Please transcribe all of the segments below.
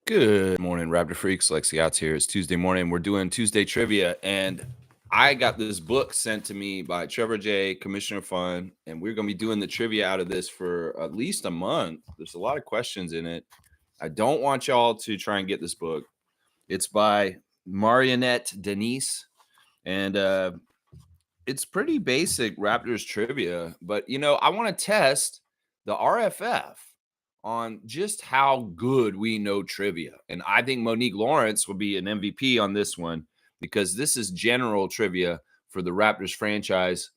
Good morning, Raptor Freaks. Lexi Outs here. It's Tuesday morning. We're doing Tuesday trivia, and I got this book sent to me by Trevor J, Commissioner Fun, and we're going to be doing the trivia out of this for at least a month. There's a lot of questions in it. I don't want y'all to try and get this book. It's by Marionette Denise, and it's pretty basic Raptors trivia, but I want to test the RFF on just how good we know trivia. And I think Monique Lawrence will be an MVP on this one because this is general trivia for the Raptors franchise.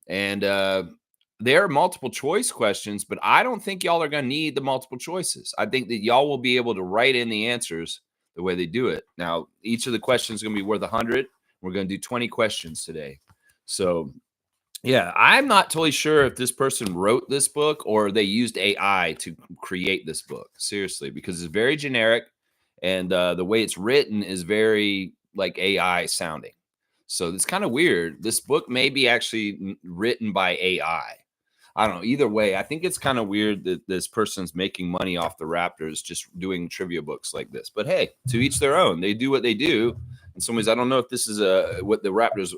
And there are multiple choice questions, but I don't think y'all are going to need the multiple choices. I think that y'all will be able to write in the answers the way they do it. Now, each of the questions is going to be worth 100. We're going to do 20 questions today. So, yeah, I'm not totally sure if this person wrote this book or they used AI to create this book. Seriously, because it's very generic and the way it's written is very like AI sounding. So it's kind of weird. This book may be actually written by AI. I don't know. Either way, I think it's kind of weird that this person's making money off the Raptors just doing trivia books like this. But hey, to each their own. They do what they do. In some ways, I don't know if this is what the Raptors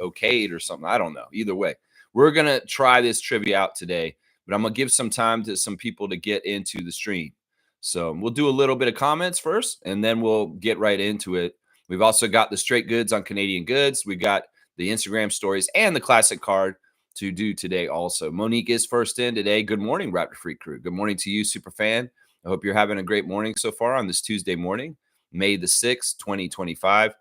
okayed or something. I don't know. Either way, we're going to try this trivia out today, but I'm going to give some time to some people to get into the stream. So we'll do a little bit of comments first, and then we'll get right into it. We've also got the straight goods on Canadian goods. We got the Instagram stories and the classic card to do today also. Monique is first in today. Good morning, Raptor Freak crew. Good morning to you, super fan. I hope you're having a great morning so far on this Tuesday morning, May the 6th, 2025.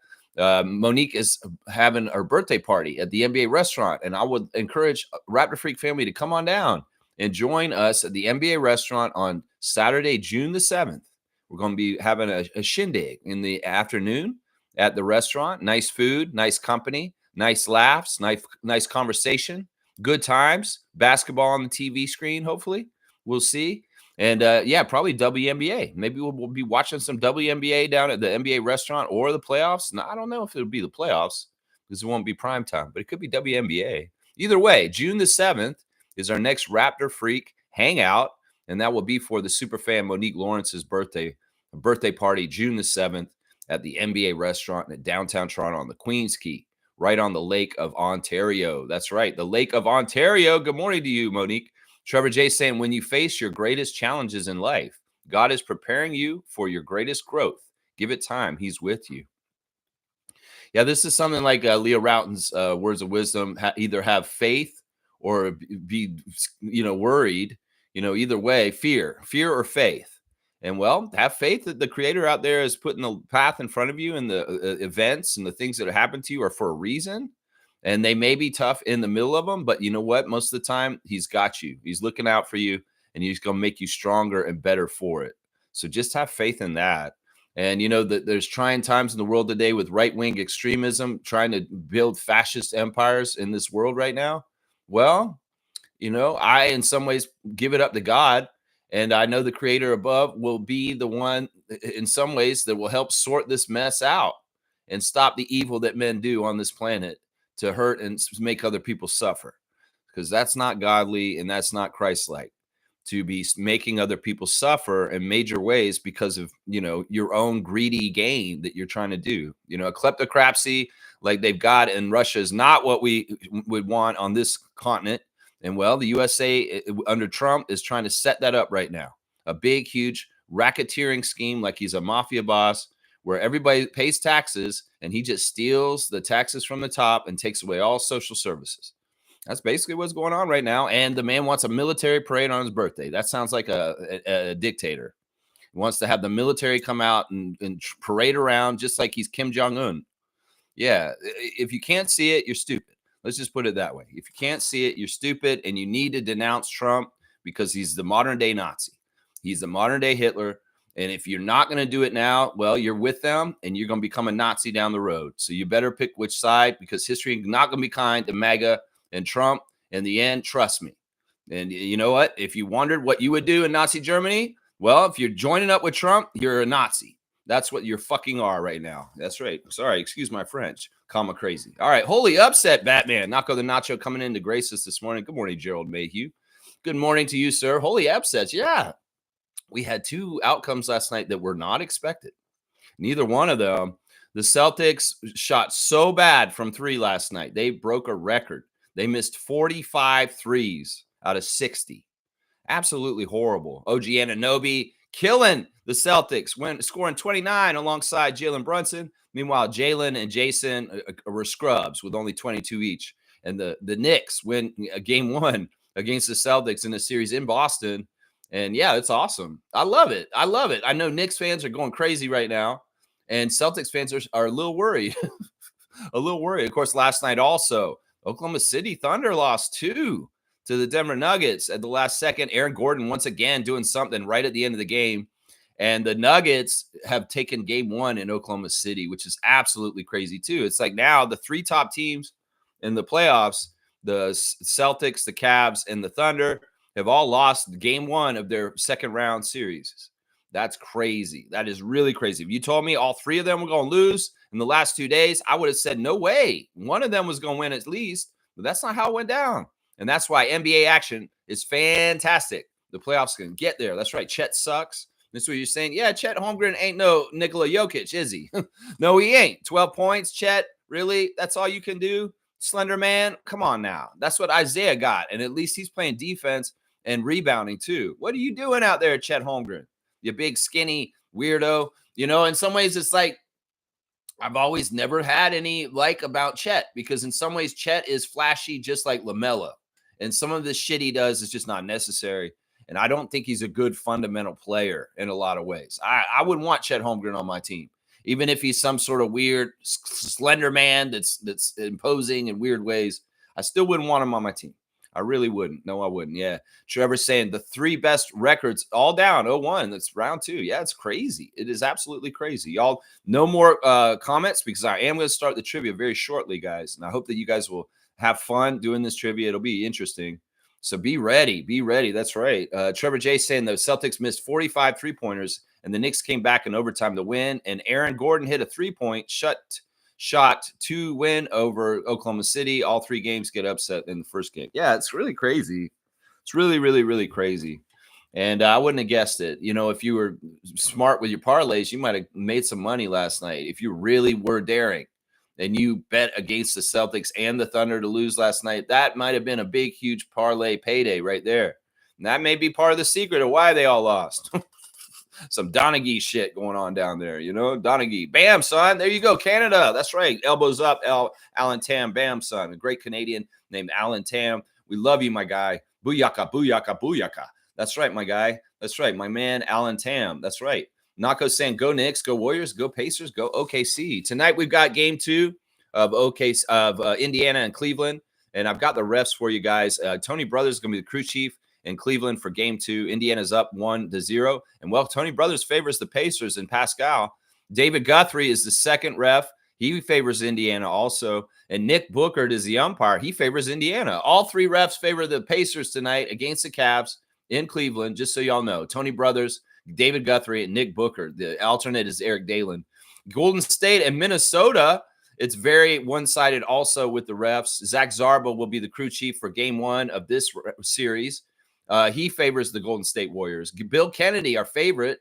Monique is having her birthday party at the NBA restaurant, and I would encourage Raptor Freak family to come on down and join us at the NBA restaurant on Saturday, June the 7th. We're going to be having a shindig in the afternoon at the restaurant. Nice food, nice company, nice laughs, nice conversation, good times, basketball on the TV screen, hopefully. We'll see. And yeah, probably WNBA. Maybe we'll be watching some WNBA down at the NBA restaurant or the playoffs. Now, I don't know if it'll be the playoffs because it won't be prime time, but it could be WNBA. Either way, June the 7th is our next Raptor Freak hangout, and that will be for the superfan Monique Lawrence's birthday party, June the 7th at the NBA restaurant in downtown Toronto on the Queen's Quay, right on the Lake of Ontario. That's right, the Lake of Ontario. Good morning to you, Monique. Trevor J saying, when you face your greatest challenges in life, God is preparing you for your greatest growth. Give it time. He's with you. Yeah, this is something like Leah Routen's words of wisdom. Either have faith or be, worried. Either way, fear or faith. And well, have faith that the creator out there is putting the path in front of you, and the events and the things that have happened to you are for a reason. And they may be tough in the middle of them, but you know what? Most of the time, he's got you. He's looking out for you, and he's going to make you stronger and better for it. So just have faith in that. And there's trying times in the world today with right-wing extremism trying to build fascist empires in this world right now. Well, I in some ways give it up to God. And I know the creator above will be the one in some ways that will help sort this mess out and stop the evil that men do on this planet to hurt and make other people suffer, because that's not godly and that's not Christ-like, to be making other people suffer in major ways because of, your own greedy gain that you're trying to do. A kleptocracy like they've got in Russia is not what we would want on this continent. And well, the USA under Trump is trying to set that up right now. A big, huge racketeering scheme like he's a mafia boss, where everybody pays taxes and he just steals the taxes from the top and takes away all social services. That's basically what's going on right now. And the man wants a military parade on his birthday. That sounds like a dictator. He wants to have the military come out and parade around just like he's Kim Jong-un. Yeah, if you can't see it, you're stupid. Let's just put it that way. If you can't see it, you're stupid, and you need to denounce Trump because he's the modern day Nazi. He's the modern day Hitler. And if you're not going to do it now, well, you're with them and you're going to become a Nazi down the road. So you better pick which side, because history is not going to be kind to MAGA and Trump in the end. Trust me. And you know what? If you wondered what you would do in Nazi Germany, well, if you're joining up with Trump, you're a Nazi. That's what you fucking are right now. That's right. Sorry, excuse my French. Comma crazy. All right, holy upset, Batman. Naco the Nacho coming in to grace us this morning. Good morning, Gerald Mayhew. Good morning to you, sir. Holy upsets. Yeah. we had two outcomes last night that were not expected. Neither one of them. The Celtics shot so bad from three last night. They broke a record. They missed 45 threes out of 60. Absolutely horrible. OG Anunoby killing the Celtics, scoring 29 alongside Jalen Brunson. Meanwhile, Jalen and Jason were scrubs with only 22 each. And the Knicks win game one against the Celtics in a series in Boston. And yeah, it's awesome. I love it. I love it. I know Knicks fans are going crazy right now, and Celtics fans are a little worried. A little worried. Of course, last night also, Oklahoma City Thunder lost 2 to the Denver Nuggets at the last second. Aaron Gordon once again doing something right at the end of the game. And the Nuggets have taken game one in Oklahoma City, which is absolutely crazy too. It's like now the three top teams in the playoffs, the Celtics, the Cavs, and the Thunder, have all lost game one of their second round series. That's crazy. That is really crazy. If you told me all three of them were going to lose in the last 2 days, I would have said, no way. One of them was going to win at least, but that's not how it went down. And that's why NBA action is fantastic. The playoffs can get there. That's right. Chet sucks. That's what you're saying. Yeah, Chet Holmgren ain't no Nikola Jokic, is he? No, he ain't. 12 points, Chet. Really? That's all you can do? Slender man? Come on now. That's what Isaiah got. And at least he's playing defense and rebounding too. What are you doing out there, Chet Holmgren? You big, skinny weirdo. You know, in some ways, it's like I've always never had any like about Chet, because in some ways, Chet is flashy just like LaMelo. And some of the shit he does is just not necessary. And I don't think he's a good fundamental player in a lot of ways. I wouldn't want Chet Holmgren on my team, even if he's some sort of weird slender man that's imposing in weird ways. I still wouldn't want him on my team. I really wouldn't. No, I wouldn't. Yeah. Trevor's saying the three best records all down 0-1. That's round 2. Yeah, it's crazy. It is absolutely crazy. Y'all, no more comments, because I am going to start the trivia very shortly, guys. And I hope that you guys will have fun doing this trivia. It'll be interesting. So be ready. Be ready. That's right. Trevor J saying the Celtics missed 45 3-pointers and the Knicks came back in overtime to win. And Aaron Gordon hit a 3-point shot to win over Oklahoma City. All 3 games get upset in the first game. Yeah, it's really crazy. It's really, really, really crazy. And I wouldn't have guessed it. You know, if you were smart with your parlays, you might have made some money last night. If you really were daring and you bet against the Celtics and the Thunder to lose last night, that might have been a big, huge parlay payday right there. And that may be part of the secret of why they all lost. Some Donaghy shit going on down there, you know? Donaghy. Bam, son. There you go. Canada. That's right. Elbows up, Alan Tam. Bam, son. A great Canadian named Alan Tam. We love you, my guy. Booyaka, booyaka, booyaka. That's right, my guy. That's right. My man, Alan Tam. That's right. Nako saying, go Knicks, go Warriors, go Pacers, go OKC. Tonight we've got game 2 of Indiana and Cleveland, and I've got the refs for you guys. Tony Brothers is going to be the crew chief in Cleveland for game 2. Indiana's up 1-0, and well, Tony Brothers favors the Pacers and Pascal. David Guthrie is the second ref. He favors Indiana also, and Nick Bookert is the umpire. He favors Indiana. All 3 refs favor the Pacers tonight against the Cavs in Cleveland, just so y'all know. Tony Brothers, David Guthrie, and Nick Booker. The alternate is Eric Dalen. Golden State and Minnesota, it's very one-sided also with the refs. Zach Zarba will be the crew chief for game 1 of this series. He favors the Golden State Warriors. Bill Kennedy, our favorite,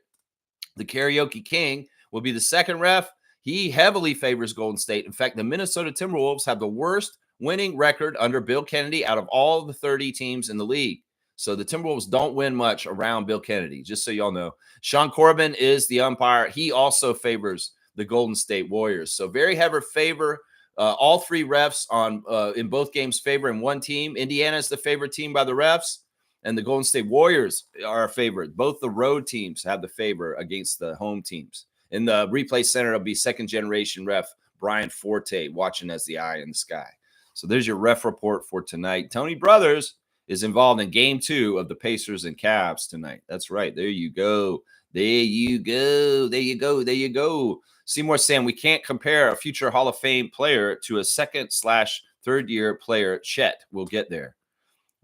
the karaoke king, will be the second ref. He heavily favors Golden State. In fact, the Minnesota Timberwolves have the worst winning record under Bill Kennedy out of all the 30 teams in the league. So the Timberwolves don't win much around Bill Kennedy, just so y'all know. Sean Corbin is the umpire. He also favors the Golden State Warriors. So very heavy favor. All 3 refs on in both games favor in one team. Indiana is the favorite team by the refs, and the Golden State Warriors are a favorite. Both the road teams have the favor against the home teams. In the replay center, it'll be second-generation ref Brian Forte watching as the eye in the sky. So there's your ref report for tonight. Tony Brothers is involved in game 2 of the Pacers and Cavs tonight. That's right. There you go. There you go. There you go. There you go. Seymour saying we can't compare a future Hall of Fame player to a second/third-year player. Chet will get there.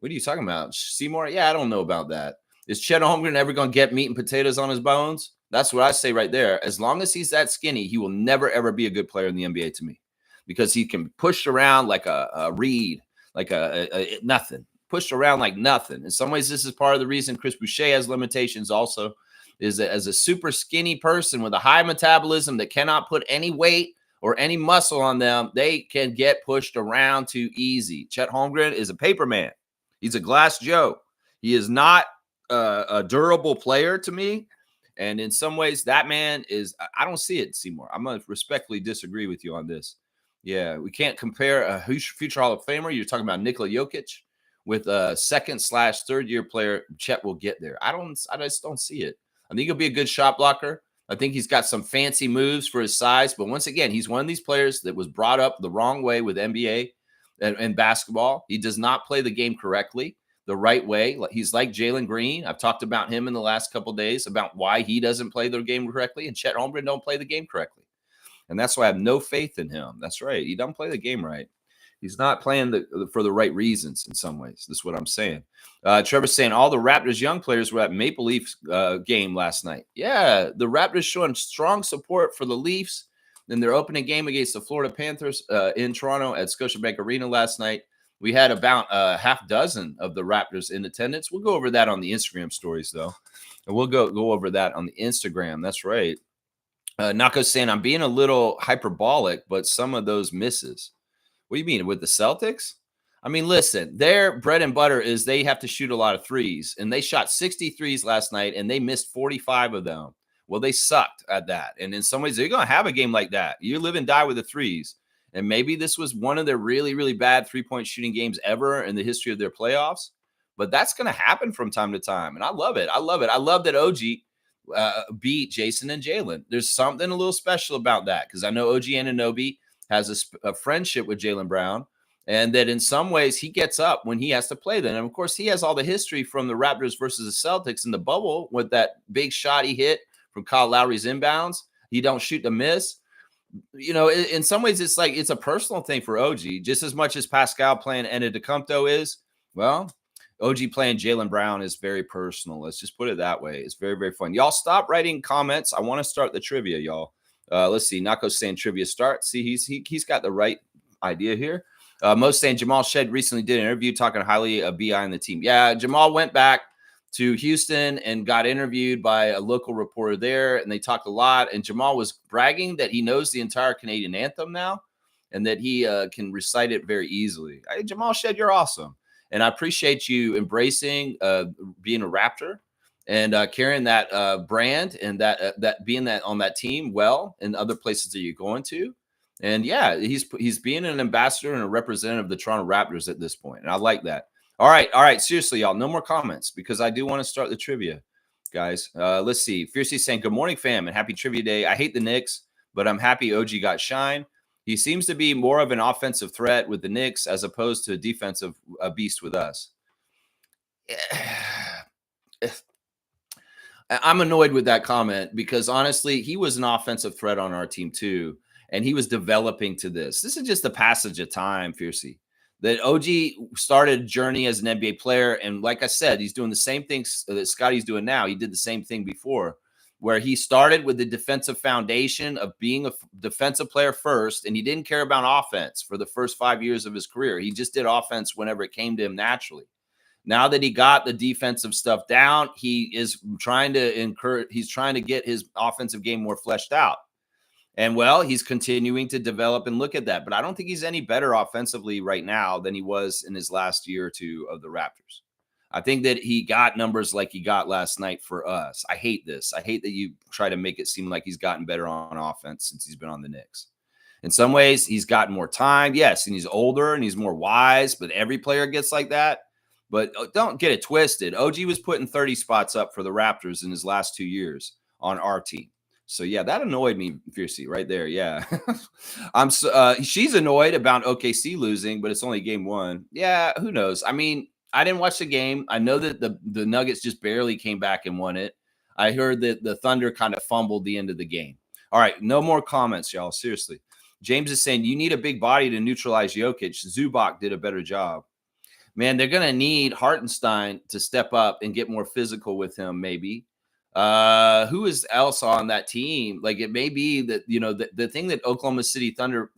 What are you talking about, Seymour? Yeah, I don't know about that. Is Chet Holmgren ever going to get meat and potatoes on his bones? That's what I say right there. As long as he's that skinny, he will never, ever be a good player in the NBA to me, because he can push around like a reed, like a nothing. Pushed around like nothing. In some ways, this is part of the reason Chris Boucher has limitations also. is that as a super skinny person with a high metabolism that cannot put any weight or any muscle on them, they can get pushed around too easy. Chet Holmgren is a paper man. He's a glass Joe. He is not a durable player to me. And in some ways, that man is, I don't see it, Seymour. I'm going to respectfully disagree with you on this. Yeah, we can't compare a future Hall of Famer. You're talking about Nikola Jokic with a second/third year player. Chet will get there. I just don't see it. I think he'll be a good shot blocker. I think he's got some fancy moves for his size. But once again, he's one of these players that was brought up the wrong way with NBA and basketball. He does not play the game correctly, the right way. He's like Jalen Green. I've talked about him in the last couple of days about why he doesn't play the game correctly, and Chet Holmgren don't play the game correctly. And that's why I have no faith in him. That's right. He doesn't play the game right. He's not playing for the right reasons in some ways. That's what I'm saying. Trevor's saying all the Raptors young players were at Maple Leafs game last night. Yeah, the Raptors showing strong support for the Leafs in their opening game against the Florida Panthers in Toronto at Scotiabank Arena last night. We had about half dozen of the Raptors in attendance. We'll go over that on the Instagram stories, though. And we'll go over that on the Instagram. That's right. Nako's saying, I'm being a little hyperbolic, but some of those misses. What do you mean, with the Celtics? I mean, listen, their bread and butter is they have to shoot a lot of threes, and they shot 60 threes last night, and they missed 45 of them. Well, they sucked at that. And in some ways, they're going to have a game like that. You live and die with the threes. And maybe this was one of their really, really bad three-point shooting games ever in the history of their playoffs. But that's going to happen from time to time. And I love it. I love it. I love that OG beat Jason and Jalen. There's something a little special about that because I know OG Anunoby has a friendship with Jaylen Brown, and that in some ways he gets up when he has to play them. And of course, he has all the history from the Raptors versus the Celtics in the bubble with that big shot he hit from Kyle Lowry's inbounds. He don't shoot to miss. You know, in some ways, it's like it's a personal thing for OG, just as much as Pascal playing Antetokounmpo is. Well, OG playing Jaylen Brown is very personal. Let's just put it that way. It's very, very fun. Y'all stop writing comments. I want to start the trivia, y'all. Let's see. Nako's saying trivia start. See, he's got the right idea here. Most saying Jamal Shed recently did an interview talking highly of BI and the team. Yeah, Jamal went back to Houston and got interviewed by a local reporter there, and they talked a lot. And Jamal was bragging that he knows the entire Canadian anthem now and that he can recite it very easily. Hey, Jamal Shed, you're awesome. And I appreciate you embracing being a Raptor and carrying that brand and that being that on that team well in other places that you're going to. And yeah, he's being an ambassador and a representative of the Toronto Raptors at this point. And I like that. All right. Seriously, y'all, no more comments because I do want to start the trivia, guys. Let's see. Fiercely saying, good morning, fam, and happy trivia day. I hate the Knicks, but I'm happy OG got shine. He seems to be more of an offensive threat with the Knicks as opposed to a defensive beast with us. I'm annoyed with that comment because honestly, he was an offensive threat on our team too. And he was developing to this. This is just a passage of time, Fiercey. That OG started a journey as an NBA player. And like I said, he's doing the same things that Scotty's doing now. He did the same thing before, where he started with the defensive foundation of being a defensive player first. And he didn't care about offense for the first 5 years of his career. He just did offense whenever it came to him naturally. Now that he got the defensive stuff down, he is trying to get his offensive game more fleshed out. And well, he's continuing to develop and look at that. But I don't think he's any better offensively right now than he was in his last year or two of the Raptors. I think that he got numbers like he got last night for us. I hate this. I hate that you try to make it seem like he's gotten better on offense since he's been on the Knicks. In some ways, he's gotten more time. Yes, and he's older and he's more wise, but every player gets like that. But don't get it twisted. OG was putting 30 spots up for the Raptors in his last 2 years on our team. So, yeah, that annoyed me fiercely right there. Yeah, she's annoyed about OKC losing, but it's only game one. Yeah, who knows? I mean, I didn't watch the game. I know that the Nuggets just barely came back and won it. I heard that the Thunder kind of fumbled the end of the game. All right, no more comments, y'all. Seriously. James is saying you need a big body to neutralize Jokic. Zubac did a better job. Man, they're going to need Hartenstein to step up and get more physical with him, maybe. Who is else on that team? Like it may be that, you know, the thing that Oklahoma City Thunder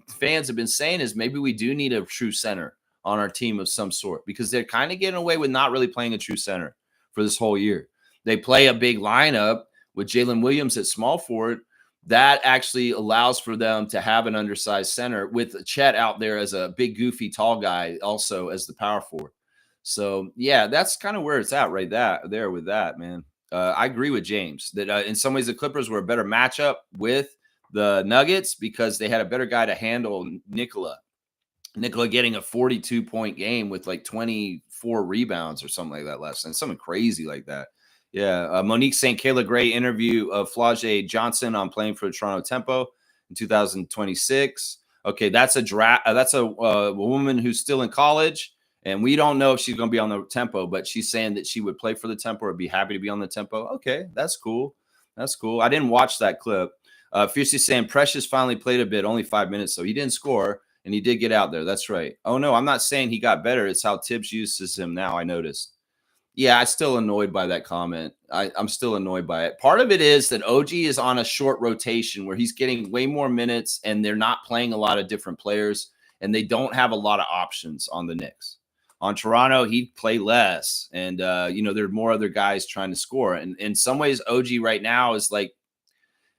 fans have been saying is maybe we do need a true center on our team of some sort because they're kind of getting away with not really playing a true center for this whole year. they play a big lineup with Jalen Williams at small forward, that actually allows for them to have an undersized center with Chet out there as a big, goofy, tall guy, also as the power forward. So yeah, that's kind of where it's at right there with that, man. I agree with James that in some ways the Clippers were a better matchup with the Nuggets because they had a better guy to handle Nikola. Nikola getting a 42-point game with like 24 rebounds or something like that last night, something crazy like that. Yeah, Monique St. Kayla Gray interview of Flau'jae Johnson on playing for the Toronto Tempo in 2026. Okay, that's a draft. That's a woman who's still in college, and we don't know if she's going to be on the Tempo, but she's saying that she would play for the Tempo or be happy to be on the Tempo. Okay, that's cool. That's cool. I didn't watch that clip. Fiercely saying Precious finally played a bit, only 5 minutes, so he didn't score, and he did get out there. That's right. Oh, no, I'm not saying he got better. It's how Tibbs uses him now, I noticed. Yeah, I'm still annoyed by that comment. I'm still annoyed by it. Part of it is that OG is on a short rotation where he's getting way more minutes and they're not playing a lot of different players and they don't have a lot of options on the Knicks. On Toronto, he'd play less. And, there are more other guys trying to score. And in some ways, OG right now is like,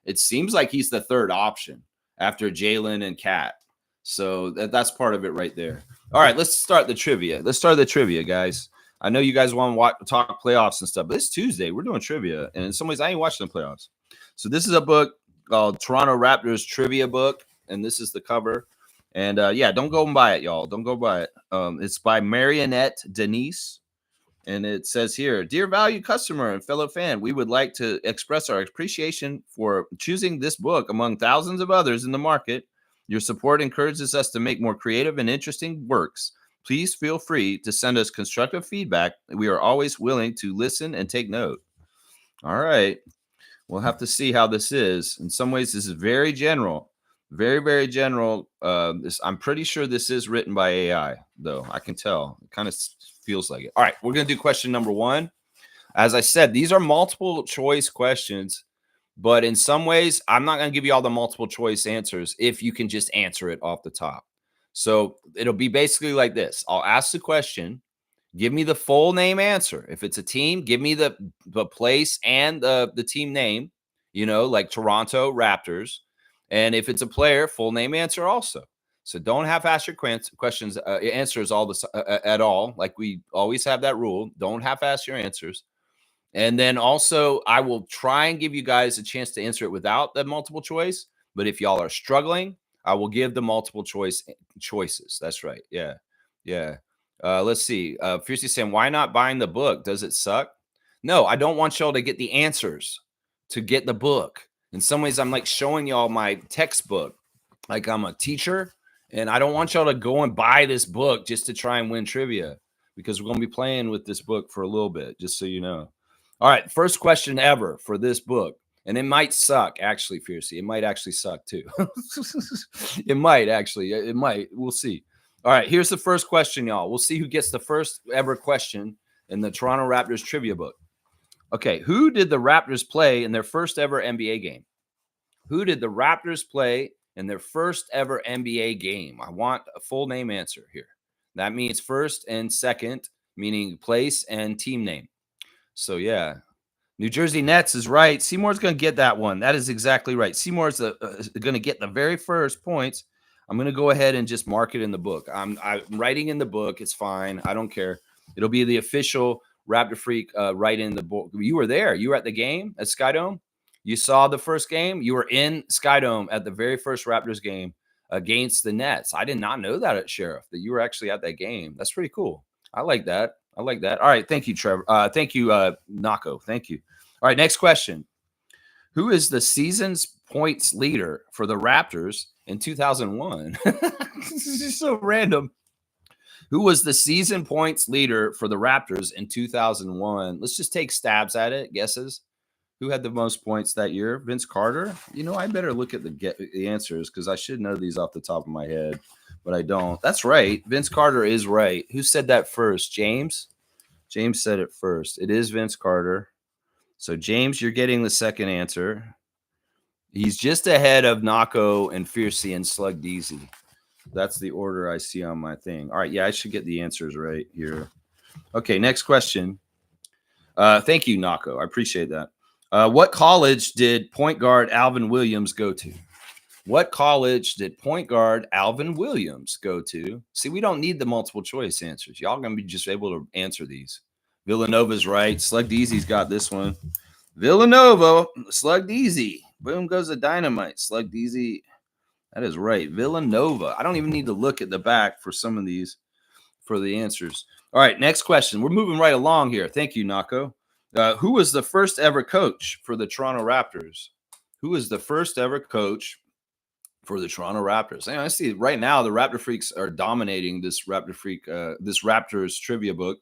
it seems like he's the third option after Jalen and Cat. So that's part of it right there. All right, let's start the trivia. Let's start the trivia, guys. I know you guys want to talk playoffs and stuff, but it's Tuesday. We're doing trivia. And in some ways, I ain't watching the playoffs. So this is a book called Toronto Raptors Trivia Book. And this is the cover. And don't go and buy it, y'all. Don't go buy it. It's by Marionette Denise. And it says here, dear valued customer and fellow fan, we would like to express our appreciation for choosing this book among thousands of others in the market. Your support encourages us to make more creative and interesting works. Please feel free to send us constructive feedback. We are always willing to listen and take note. All right. We'll have to see how this is. In some ways, this is very general. Very, very general. I'm pretty sure this is written by AI, though. I can tell. It kind of feels like it. All right. We're going to do question number 1. As I said, these are multiple choice questions. But in some ways, I'm not going to give you all the multiple choice answers if you can just answer it off the top. So it'll be basically like this. I'll ask the question. Give me the full name answer. If it's a team, give me the place and the team name, like Toronto Raptors. And if it's a player, full name answer also. So don't half-ass your questions, answers at all. Like we always have that rule. Don't half-ass your answers. And then also, I will try and give you guys a chance to answer it without the multiple choice. But if y'all are struggling, I will give the multiple choices. That's right. Yeah. Yeah. Let's see. Fiercely saying, why not buying the book? Does it suck? No, I don't want y'all to get the answers to get the book. In some ways, I'm like showing y'all my textbook. Like I'm a teacher, and I don't want y'all to go and buy this book just to try and win trivia because we're going to be playing with this book for a little bit, just so you know. All right, first question ever for this book. And it might suck, actually, Fiercey. It might actually suck, too. It might, actually. It might. We'll see. All right, here's the first question, y'all. We'll see who gets the first ever question in the Toronto Raptors trivia book. Okay, who did the Raptors play in their first ever NBA game? Who did the Raptors play in their first ever NBA game? I want a full name answer here. That means first and second, meaning place and team name. So, yeah, New Jersey Nets is right. Seymour's going to get that one. That is exactly right. Seymour's going to get the very first points. I'm going to go ahead and just mark it in the book. I'm writing in the book. It's fine. I don't care. It'll be the official Raptor Freak write in the book. You were there. You were at the game at Skydome. You saw the first game. You were in Skydome at the very first Raptors game against the Nets. I did not know that at Sheriff, that you were actually at that game. That's pretty cool. I like that. I like that. All right. Thank you, Trevor. Thank you, Nako. Thank you. All right. Next question. Who is the season's points leader for the Raptors in 2001? This is so random. Who was the season points leader for the Raptors in 2001? Let's just take stabs at it. Guesses. Who had the most points that year? Vince Carter? I better look at the answers because I should know these off the top of my head, but I don't. That's right. Vince Carter is right. Who said that first? James? James said it first. It is Vince Carter. So, James, you're getting the second answer. He's just ahead of Nako and Fiercey and Slug Deezy. That's the order I see on my thing. All right. Yeah, I should get the answers right here. Okay, next question. Thank you, Nako. I appreciate that. What college did point guard Alvin Williams go to? What college did point guard Alvin Williams go to? See, we don't need the multiple choice answers. Y'all gonna be just able to answer these. Villanova's right. Slug Easy's got this one. Villanova, Slug Easy. Boom goes the dynamite. Slug Easy. That is right. Villanova. I don't even need to look at the back for some of these for the answers. All right, next question. We're moving right along here. Thank you, Nako. Who was the first ever coach for the Toronto Raptors? Who was the first ever coach for the Toronto Raptors? And I see right now the Raptor Freaks are dominating this this Raptors trivia book.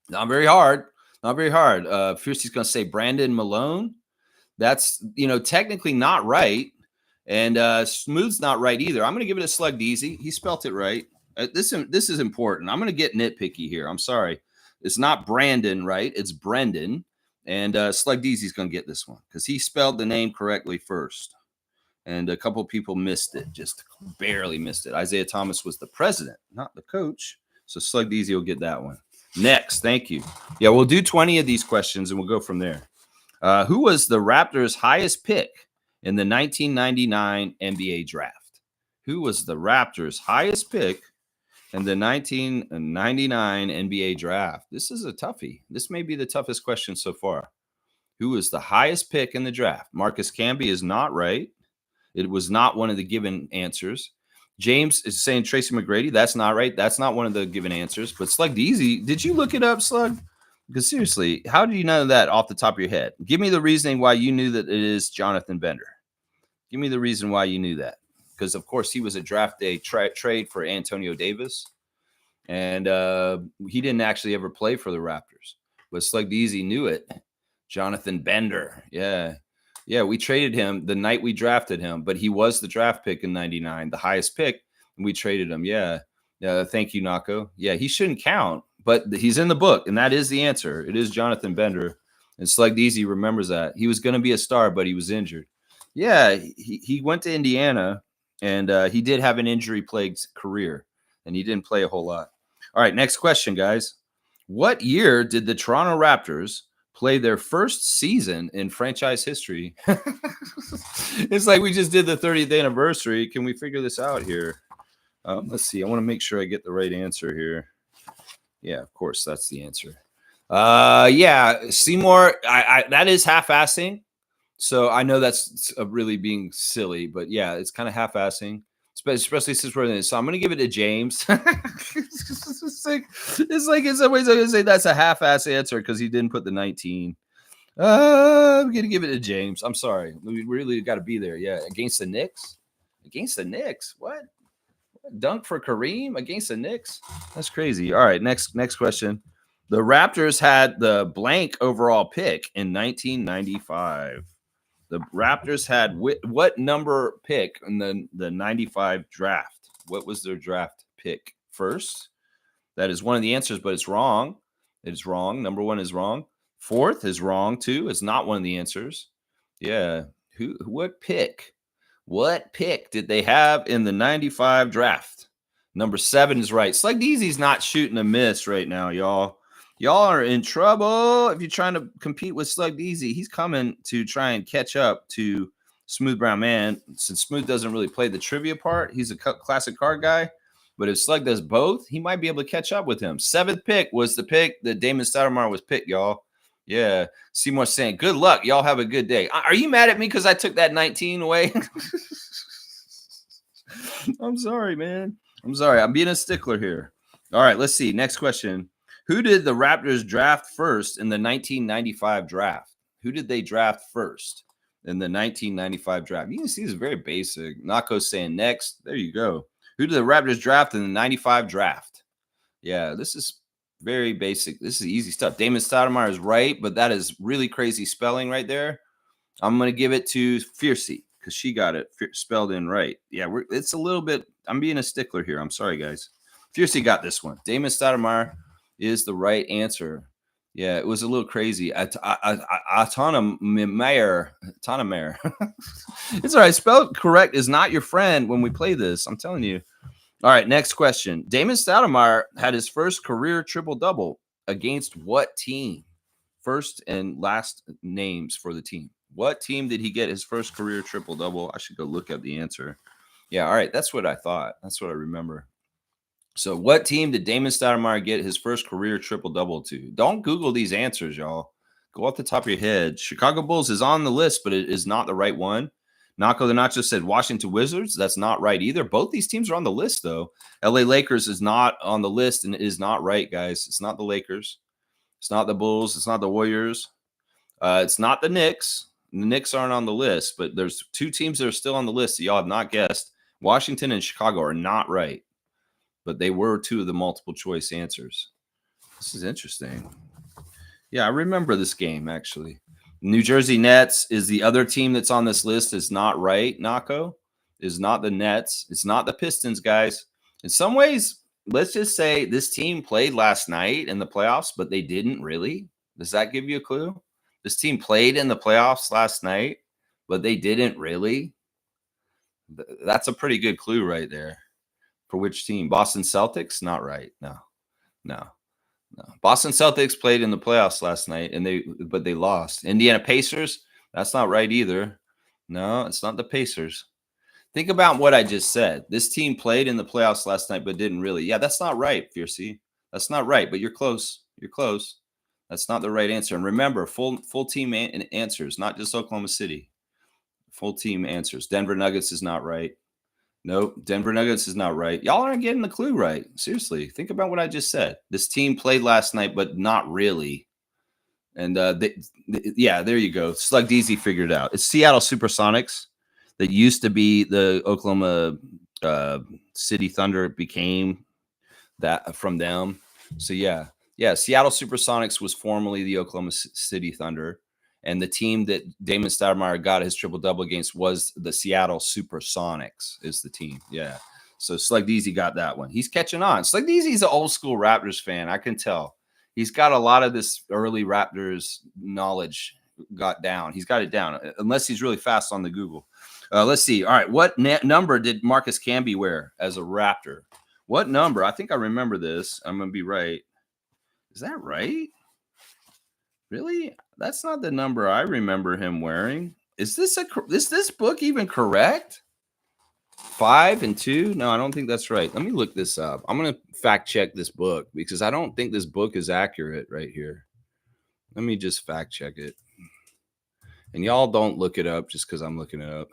Not very hard. Not very hard. Fiercey's going to say Brandon Malone. That's, technically not right. And Smooth's not right either. I'm going to give it a Slug Easy. He spelt it right. This is important. I'm going to get nitpicky here. I'm sorry. It's not Brandon, right? It's Brendan. And Slug Easy's going to get this one because he spelled the name correctly first. And a couple of people missed it, just barely missed it. Isaiah Thomas was the president, not the coach. So Slug Easy will get that one. Next, thank you. Yeah, we'll do 20 of these questions and we'll go from there. Who was the Raptors' highest pick in the 1999 NBA draft? Who was the Raptors' highest pick in the 1999 NBA draft? This is a toughie. This may be the toughest question so far. Who was the highest pick in the draft? Marcus Camby is not right. It was not one of the given answers. James is saying Tracy McGrady. That's not right. That's not one of the given answers. But Slug Easy, did you look it up, Slug? Because seriously, how do you know that off the top of your head? Give me the reasoning why you knew that it is Jonathan Bender. Give me the reason why you knew that. Because, of course, he was a draft day trade for Antonio Davis. And he didn't actually ever play for the Raptors. But Slug Easy knew it. Jonathan Bender. Yeah. Yeah, we traded him the night we drafted him, but he was the draft pick in 99, the highest pick, and we traded him. Yeah. Thank you, Nako. Yeah, he shouldn't count, but he's in the book, and that is the answer. It is Jonathan Bender, and Slug Easy remembers that. He was going to be a star, but he was injured. Yeah, he went to Indiana, and he did have an injury-plagued career, and he didn't play a whole lot. All right, next question, guys. What year did the Toronto Raptors play their first season in franchise history? It's like we just did the 30th anniversary. Can we figure this out here? Let's see. I want to make sure I get the right answer here. Yeah, of course, that's the answer. Yeah, Seymour, that is half-assing. So I know that's really being silly, but yeah, it's kind of half-assing, especially since we're in this. So I'm going to give it to James. It's like in some ways I'm going to say that's a half-ass answer because he didn't put the 19. I'm going to give it to James. I'm sorry. We really got to be there. Yeah, against the Knicks? Against the Knicks? What? Dunk for Kareem against the Knicks? That's crazy. All right, next question. The Raptors had the blank overall pick in 1995. The Raptors had what number pick in the 95 draft? What was their draft pick first? That is one of the answers, but it's wrong. It's wrong. Number one is wrong. Fourth is wrong too. It's not one of the answers. Yeah. What pick? What pick did they have in the 95 draft? Number 7 is right. Slug Easy's not shooting a miss right now, y'all. Y'all are in trouble if you're trying to compete with Slug Easy. He's coming to try and catch up to Smooth Brown Man. Since Smooth doesn't really play the trivia part, he's a classic card guy. But if Slug does both, he might be able to catch up with him. 7th pick was the pick that Damon Stoudemire was picked, y'all. Yeah. Seymour saying, good luck. Y'all have a good day. Are you mad at me because I took that 19 away? I'm sorry, man. I'm sorry. I'm being a stickler here. All right, let's see. Next question. Who did the Raptors draft first in the 1995 draft? Who did they draft first in the 1995 draft? You can see this is very basic. Nako's saying next. There you go. Who did the Raptors draft in the 95 draft? Yeah, this is very basic. This is easy stuff. Damon Stoudemire is right, but that is really crazy spelling right there. I'm going to give it to Fiercey because she got it spelled in right. Yeah, it's a little bit. I'm being a stickler here. I'm sorry, guys. Fiercey got this one. Damon Stoudemire is the right answer. Yeah, it was a little crazy. Autonomare. It's all right. Spelled correct is not your friend when we play this. I'm telling you. All right, next question. Damon Stoudemire had his first career triple-double against what team? first and last names for the team. What team did he get his first career triple-double? I should go look up the answer. Yeah, all right. That's what I thought. That's what I remember. So what team did Damon Stoudemire get his first career triple-double to? Don't Google these answers, y'all. Go off the top of your head. Chicago Bulls is on the list, but it is not the right one. Naco the Nacho said Washington Wizards. That's not right either. Both these teams are on the list, though. LA Lakers is not on the list, and it is not right, guys. It's not the Lakers. It's not the Bulls. It's not the Warriors. It's not the Knicks. The Knicks aren't on the list, but there's two teams that are still on the list that y'all have not guessed. Washington and Chicago are not right, but they were two of the multiple choice answers. This is interesting. Yeah, I remember this game, actually. New Jersey Nets is the other team that's on this list. Is not right, Naco. Is not the Nets. It's not the Pistons, guys. In some ways, let's just say this team played last night in the playoffs, but they didn't really. Does that give you a clue? This team played in the playoffs last night, but they didn't really. That's a pretty good clue right there. For which team? Boston Celtics? Not right. No. Boston Celtics played in the playoffs last night, but they lost. Indiana Pacers? That's not right either. No, it's not the Pacers. Think about what I just said. This team played in the playoffs last night, but didn't really. Yeah, that's not right, Fiercey. That's not right, but you're close. You're close. That's not the right answer. And remember, full team answers, not just Oklahoma City. Full team answers. Denver Nuggets is not right. Nope, Denver Nuggets is not right. Y'all aren't getting the clue right. Seriously, think about what I just said. This team played last night, but not really. And yeah, there you go. Slug DZ figured it out. It's Seattle Supersonics that used to be the Oklahoma City Thunder. It became that from them. So yeah, Seattle Supersonics was formerly the Oklahoma City Thunder. And the team that Damon Stoudemire got his triple-double against was the Seattle Supersonics is the team. Yeah. So Slug DZ got that one. He's catching on. Slug DZ's an old-school Raptors fan. I can tell. He's got a lot of this early Raptors knowledge got down. He's got it down, unless he's really fast on the Google. Let's see. All right. What number did Marcus Camby wear as a Raptor? What number? I think I remember this. I'm going to be right. Is that right? Really? That's not the number I remember him wearing. Is this book even correct? 5 and 2? No, I don't think that's right. Let me look this up. I'm going to fact check this book because I don't think this book is accurate right here. Let me just fact check it. And y'all don't look it up just because I'm looking it up.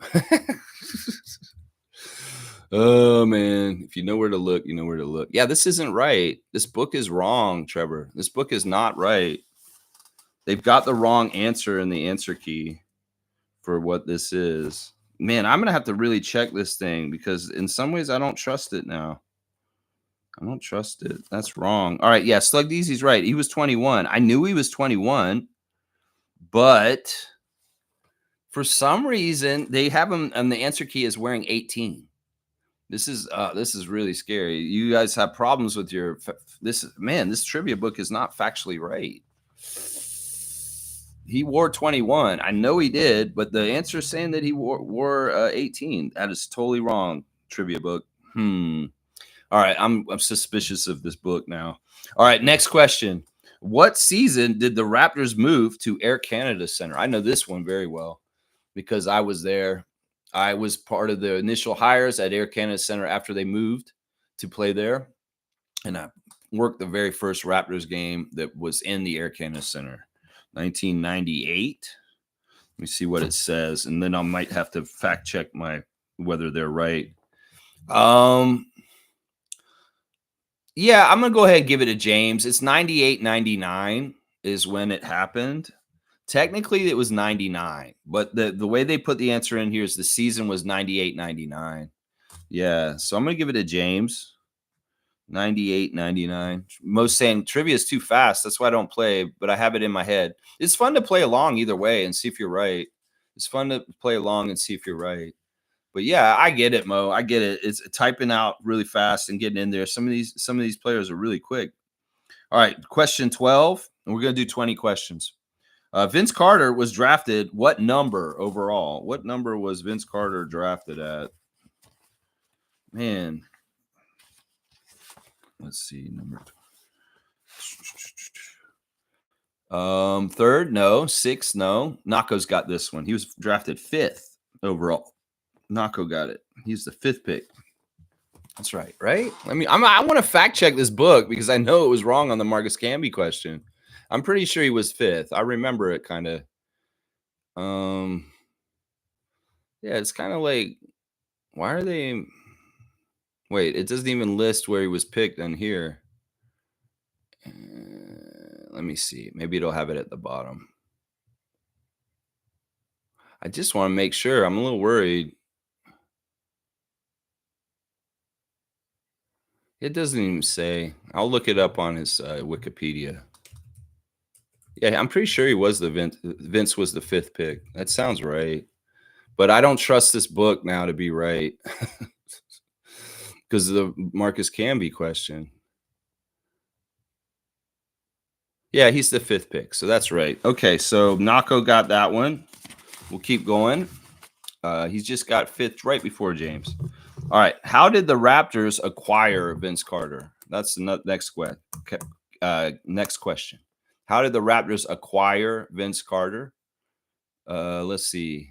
Oh, man. If you know where to look, you know where to look. Yeah, this isn't right. This book is wrong, Trevor. This book is not right. They've got the wrong answer in the answer key for what this is. Man, I'm going to have to really check this thing because in some ways I don't trust it now. I don't trust it. That's wrong. All right. Yeah, Slug DZ's right. He was 21. I knew he was 21, but for some reason they have him and the answer key is wearing 18. This is really scary. You guys have problems with this trivia book is not factually right. He wore 21. I know he did, but the answer is saying that he wore 18. That is totally wrong. Trivia book. All right, I'm suspicious of this book now. All right, next question. What season did the Raptors move to Air Canada Center? I know this one very well because I was there. I was part of the initial hires at Air Canada Center after they moved to play there, and I worked the very first Raptors game that was in the Air Canada Center. 1998. Let me see what it says, and then I might have to fact check whether they're right. Yeah, I'm gonna go ahead and give it to James. It's 98-99 is when it happened. Technically, it was 99, but the way they put the answer in here is the season was 98-99. Yeah, so I'm gonna give it to James. 98-99. Most saying trivia is too fast. That's why I don't play, but I have it in my head. It's fun to play along either way and see if you're right. It's fun to play along and see if you're right. But yeah, I get it, Mo. I get it. It's typing out really fast and getting in there. Some of these players are really quick. All right, question 12, and we're gonna do 20 questions. Vince Carter was drafted what number overall? What number was Vince Carter drafted at? Man. Let's see, number. Third, no. Sixth, no. Nako's got this one. He was drafted 5th overall. Nako got it. He's the 5th pick. That's right, right? I want to fact check this book because I know it was wrong on the Marcus Camby question. I'm pretty sure he was 5th. I remember it kind of. Yeah, it's kind of like, why are they? Wait, it doesn't even list where he was picked on here. Let me see. Maybe it'll have it at the bottom. I just want to make sure. I'm a little worried. It doesn't even say. I'll look it up on his Wikipedia. Yeah, I'm pretty sure he was the Vince was the 5th pick. That sounds right. But I don't trust this book now to be right because of the Marcus Camby question. Yeah, he's the 5th pick. So that's right. Okay, so Nako got that one. We'll keep going. He's just got 5th right before James. All right. How did the Raptors acquire Vince Carter? That's the next question. Okay. Next question. How did the Raptors acquire Vince Carter? Let's see.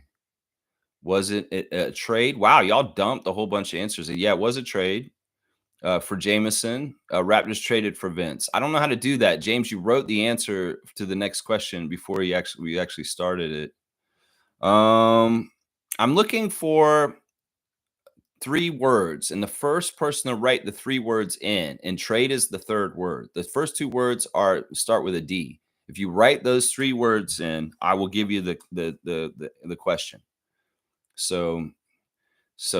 Was it a trade? Wow, y'all dumped a whole bunch of answers. Yeah, it was a trade for Jameson. Raptors traded for Vince. I don't know how to do that. James, you wrote the answer to the next question before we actually started it. I'm looking for 3 words, and the first person to write the 3 words in, and trade is the 3rd word. The first 2 words start with a D. If you write those 3 words in, I will give you the question. So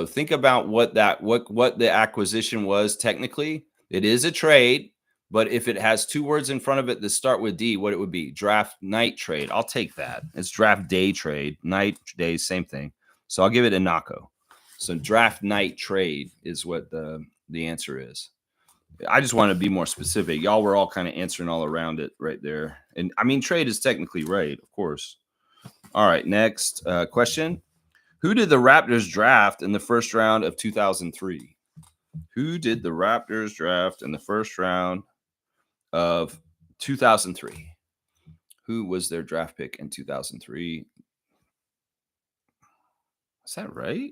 think about what the acquisition was. Technically, it is a trade, but if it has 2 words in front of it that start with D, what it would be? Draft night trade. I'll take that. It's draft day trade. Night, day, same thing. So I'll give it a Nako. So draft night trade is what the answer is. I just want to be more specific. Y'all were all kind of answering all around it right there. And I mean, trade is technically right, of course. All right, next question. Who did the Raptors draft in the first round of 2003? Who did the Raptors draft in the first round of 2003? Who was their draft pick in 2003? Is that right?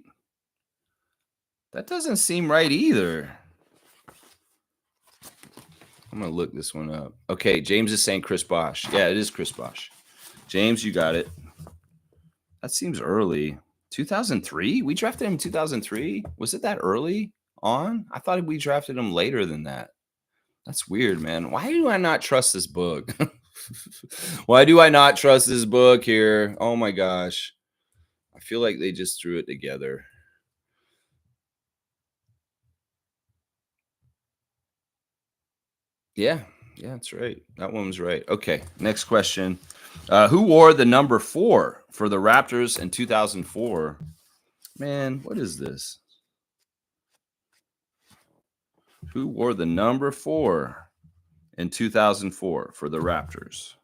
That doesn't seem right either. I'm going to look this one up. Okay, James is saying Chris Bosh. Yeah, it is Chris Bosh. James, you got it. That seems early. 2003? We drafted him in 2003? Was it that early on? I thought we drafted him later than that. That's weird, man. Why do I not trust this book? Why do I not trust this book here? Oh my gosh. I feel like they just threw it together. Yeah, that's right. That one was right. Okay, next question. Who wore the number 4 for the Raptors in 2004? Man, what is this? Who wore the number 4 in 2004 for the Raptors?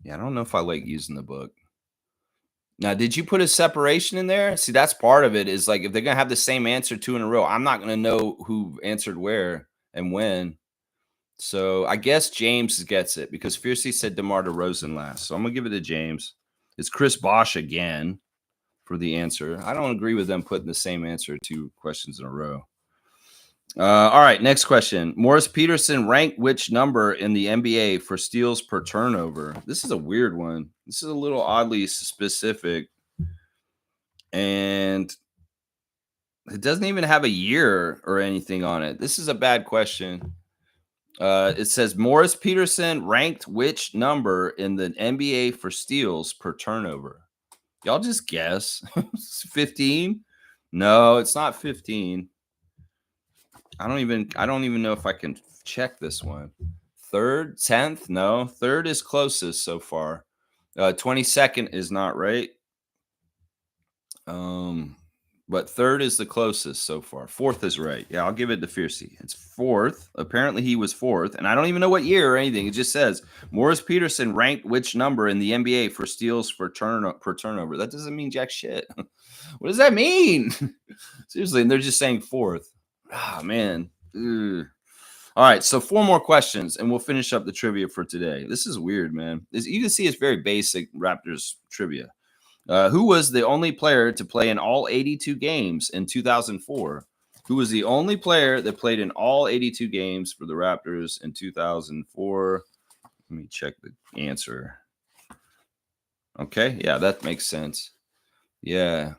Yeah, I don't know if I like using the book. Now, did you put a separation in there? See, that's part of it is like if they're going to have the same answer 2 in a row, I'm not going to know who answered where and when. So I guess James gets it because Fiercey said DeMar DeRozan last. So I'm going to give it to James. It's Chris Bosh again for the answer. I don't agree with them putting the same answer 2 questions in a row. All right, next question. Morris Peterson ranked which number in the NBA for steals per turnover? This is a weird one. This is a little oddly specific. And it doesn't even have a year or anything on it. This is a bad question. It says Morris Peterson ranked which number in the NBA for steals per turnover? Y'all just guess. 15? No, it's not 15. I don't even know if I can check this one. 3rd, 10th? No, 3rd is closest so far. 22nd is not right. But 3rd is the closest so far. 4th is right. Yeah, I'll give it to Fiercey. It's 4th. Apparently he was 4th, and I don't even know what year or anything. It just says Morris Peterson ranked which number in the NBA for steals per turnover. That doesn't mean jack shit. What does that mean? Seriously, and they're just saying 4th. Ah, man. Ugh. All right, so 4 more questions, and we'll finish up the trivia for today. This is weird, man. You can see it's very basic Raptors trivia. Who was the only player to play in all 82 games in 2004? Who was the only player that played in all 82 games for the Raptors in 2004? Let me check the answer. Okay, yeah, that makes sense. Yeah.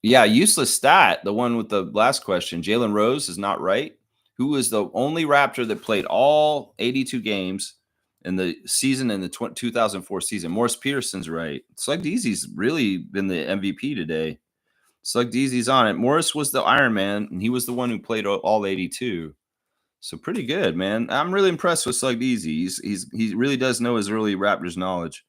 Yeah, useless stat, the one with the last question. Jalen Rose is not right. Who was the only Raptor that played all 82 games in the season in the 2004 season? Morris Peterson's right. Slug Deezy's really been the MVP today. Slug Deezy's on it. Morris was the Iron Man, and he was the one who played all 82. So pretty good, man. I'm really impressed with Slug Deezy. He really does know his early Raptors knowledge.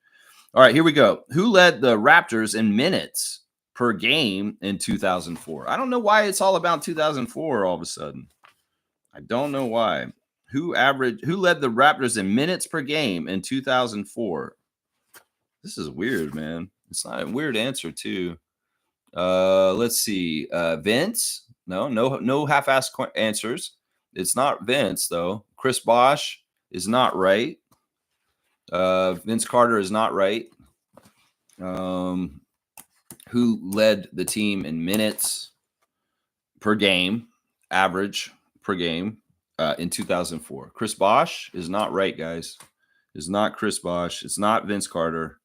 All right, here we go. Who led the Raptors in minutes per game in 2004? I don't know why it's all about 2004 all of a sudden. I don't know why. Who led the Raptors in minutes per game in 2004? This is weird, man. It's not a weird answer, too. Let's see. Vince? No half-ass answers. It's not Vince, though. Chris Bosh is not right. Vince Carter is not right. Who led the team in minutes per game, average per game in 2004? Chris Bosh is not right, guys. It's not Chris Bosh. It's not Vince Carter.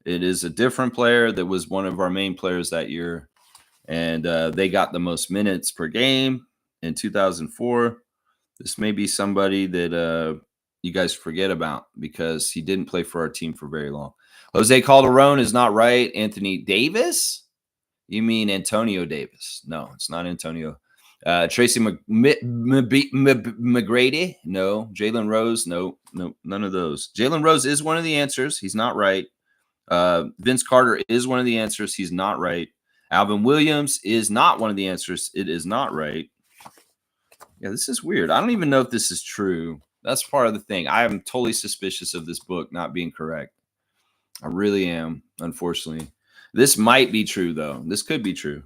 It is a different player that was one of our main players that year. And they got the most minutes per game in 2004. This may be somebody that you guys forget about because he didn't play for our team for very long. Jose Calderon is not right. Anthony Davis? You mean Antonio Davis? No, it's not Antonio. Tracy McGrady? No. Jalen Rose? No, none of those. Jalen Rose is one of the answers. He's not right. Vince Carter is one of the answers. He's not right. Alvin Williams is not one of the answers. It is not right. Yeah, this is weird. I don't even know if this is true. That's part of the thing. I am totally suspicious of this book not being correct. I really am, unfortunately. This might be true, though. This could be true.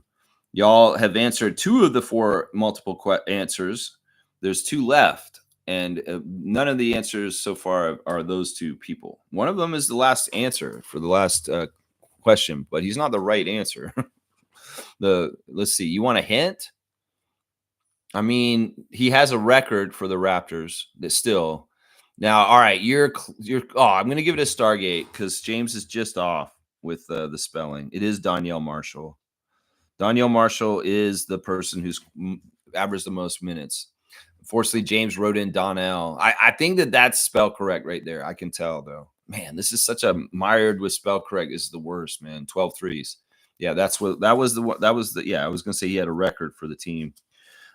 Y'all have answered 2 of the 4 multiple answers. There's 2 left, and none of the answers so far are those 2 people. One of them is the last answer for the last question, but he's not the right answer. Let's see. You want a hint? I mean, he has a record for the Raptors that still. Now, all right, I'm going to give it a Stargate because James is just off with the spelling. It is Donyell Marshall. Donyell Marshall is the person who's averaged the most minutes. Unfortunately, James wrote in Donnell. I think that's spelled correct right there. I can tell, though. Man, this is such a mired with spell correct. Is the worst, man. 12 threes. Yeah, I was going to say he had a record for the team.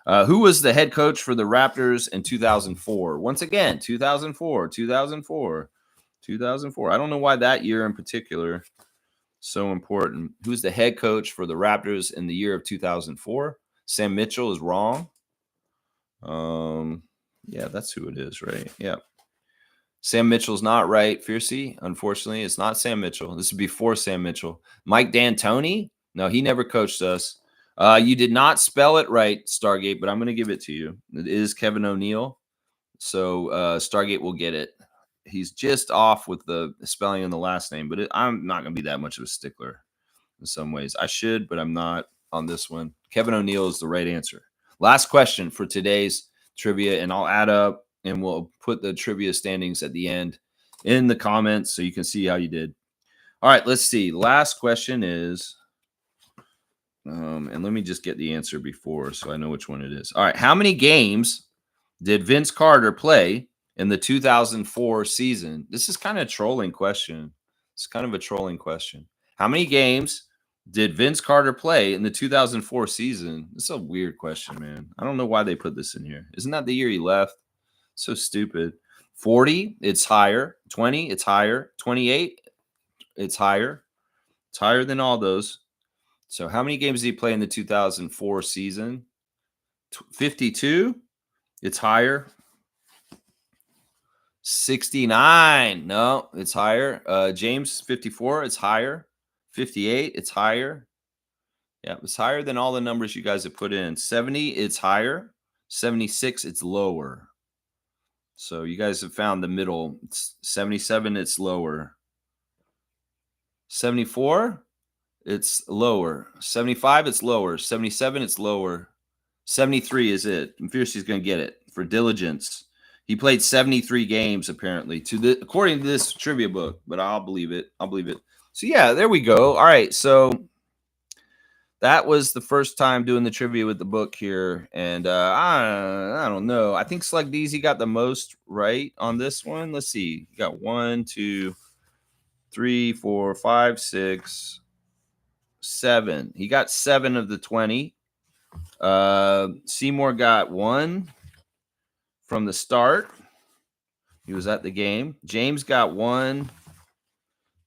Who was the head coach for the Raptors in 2004? Once again, 2004. I don't know why that year in particular so important. Who's the head coach for the Raptors in the year of 2004? Sam Mitchell is wrong. Yeah, that's who it is, right? Yeah. Sam Mitchell's not right, Fiercey. Unfortunately, it's not Sam Mitchell. This is before Sam Mitchell. Mike D'Antoni? No, he never coached us. You did not spell it right, Stargate, but I'm going to give it to you. It is Kevin O'Neill. So Stargate will get it. He's just off with the spelling in the last name, but I'm not going to be that much of a stickler in some ways. I should, but I'm not on this one. Kevin O'Neill is the right answer. Last question for today's trivia, and I'll add up and we'll put the trivia standings at the end in the comments so you can see how you did. All right, let's see. Last question is, and let me just get the answer before so I know which one it is. All right, how many games did Vince Carter play in the 2004 season? This is kind of a trolling question. It's kind of a trolling question. How many games did Vince Carter play in the 2004 season? This is a weird question, man. I don't know why they put this in here. Isn't that the year he left? So stupid. 40, it's higher. 20, it's higher. 28, it's higher. It's higher than all those. So how many games did he play in the 2004 season? 52, it's higher. 69, no, it's higher. James, 54, it's higher. 58, it's higher. Yeah, it's higher than all the numbers you guys have put in. 70, it's higher. 76, it's lower. So you guys have found the middle. It's 77, it's lower. 74, it's lower. 75, it's lower. 77, it's lower. 73 is it. And Fiercey's going to get it for diligence. He played 73 games apparently according to this trivia book, but I'll believe it. I'll believe it. So yeah, there we go. All right, so that was the first time doing the trivia with the book here, and I don't know. I think Slug DZ got the most right on this one. Let's see. You got 1, 2, 3, 4, 5, 6, 7. He got 7 of the 20. Seymour got 1 from the start. He was at the game. James got 1,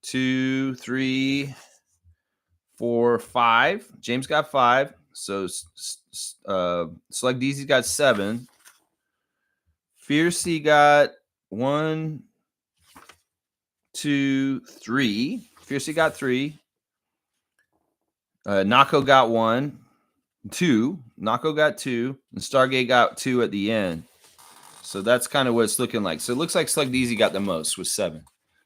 2, 3, 4, 5. James got 5. So Slug DZ got 7. Fiercey got 1, 2, 3. Fiercey got 3. Nako got 1, 2. Nako got 2. And Stargate got 2 at the end. So that's kind of what it's looking like. So it looks like Slug DZ got the most with 7.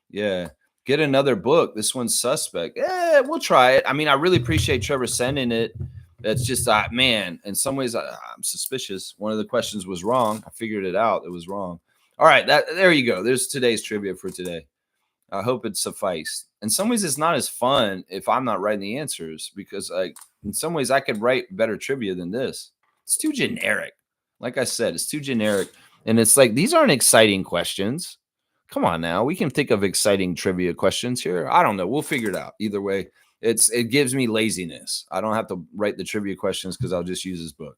Yeah. Get another book. This one's suspect. We'll try it. I mean, I really appreciate Trevor sending it. That's just, man, in some ways, I'm suspicious. One of the questions was wrong. I figured it out. It was wrong. All right. There you go. There's today's trivia for today. I hope it sufficed. In some ways, it's not as fun if I'm not writing the answers because, in some ways, I could write better trivia than this. It's too generic. Like I said, it's too generic. And it's like, these aren't exciting questions. Come on now. We can think of exciting trivia questions here. I don't know. We'll figure it out. Either way, it gives me laziness. I don't have to write the trivia questions because I'll just use this book.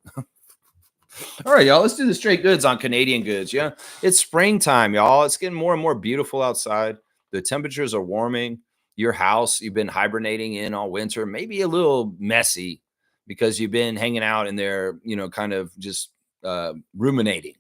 All right, y'all. Let's do the straight goods on Canadian goods. Yeah, it's springtime, y'all. It's getting more and more beautiful outside. The temperatures are warming. Your house you've been hibernating in all winter, maybe a little messy because you've been hanging out in there, kind of just ruminating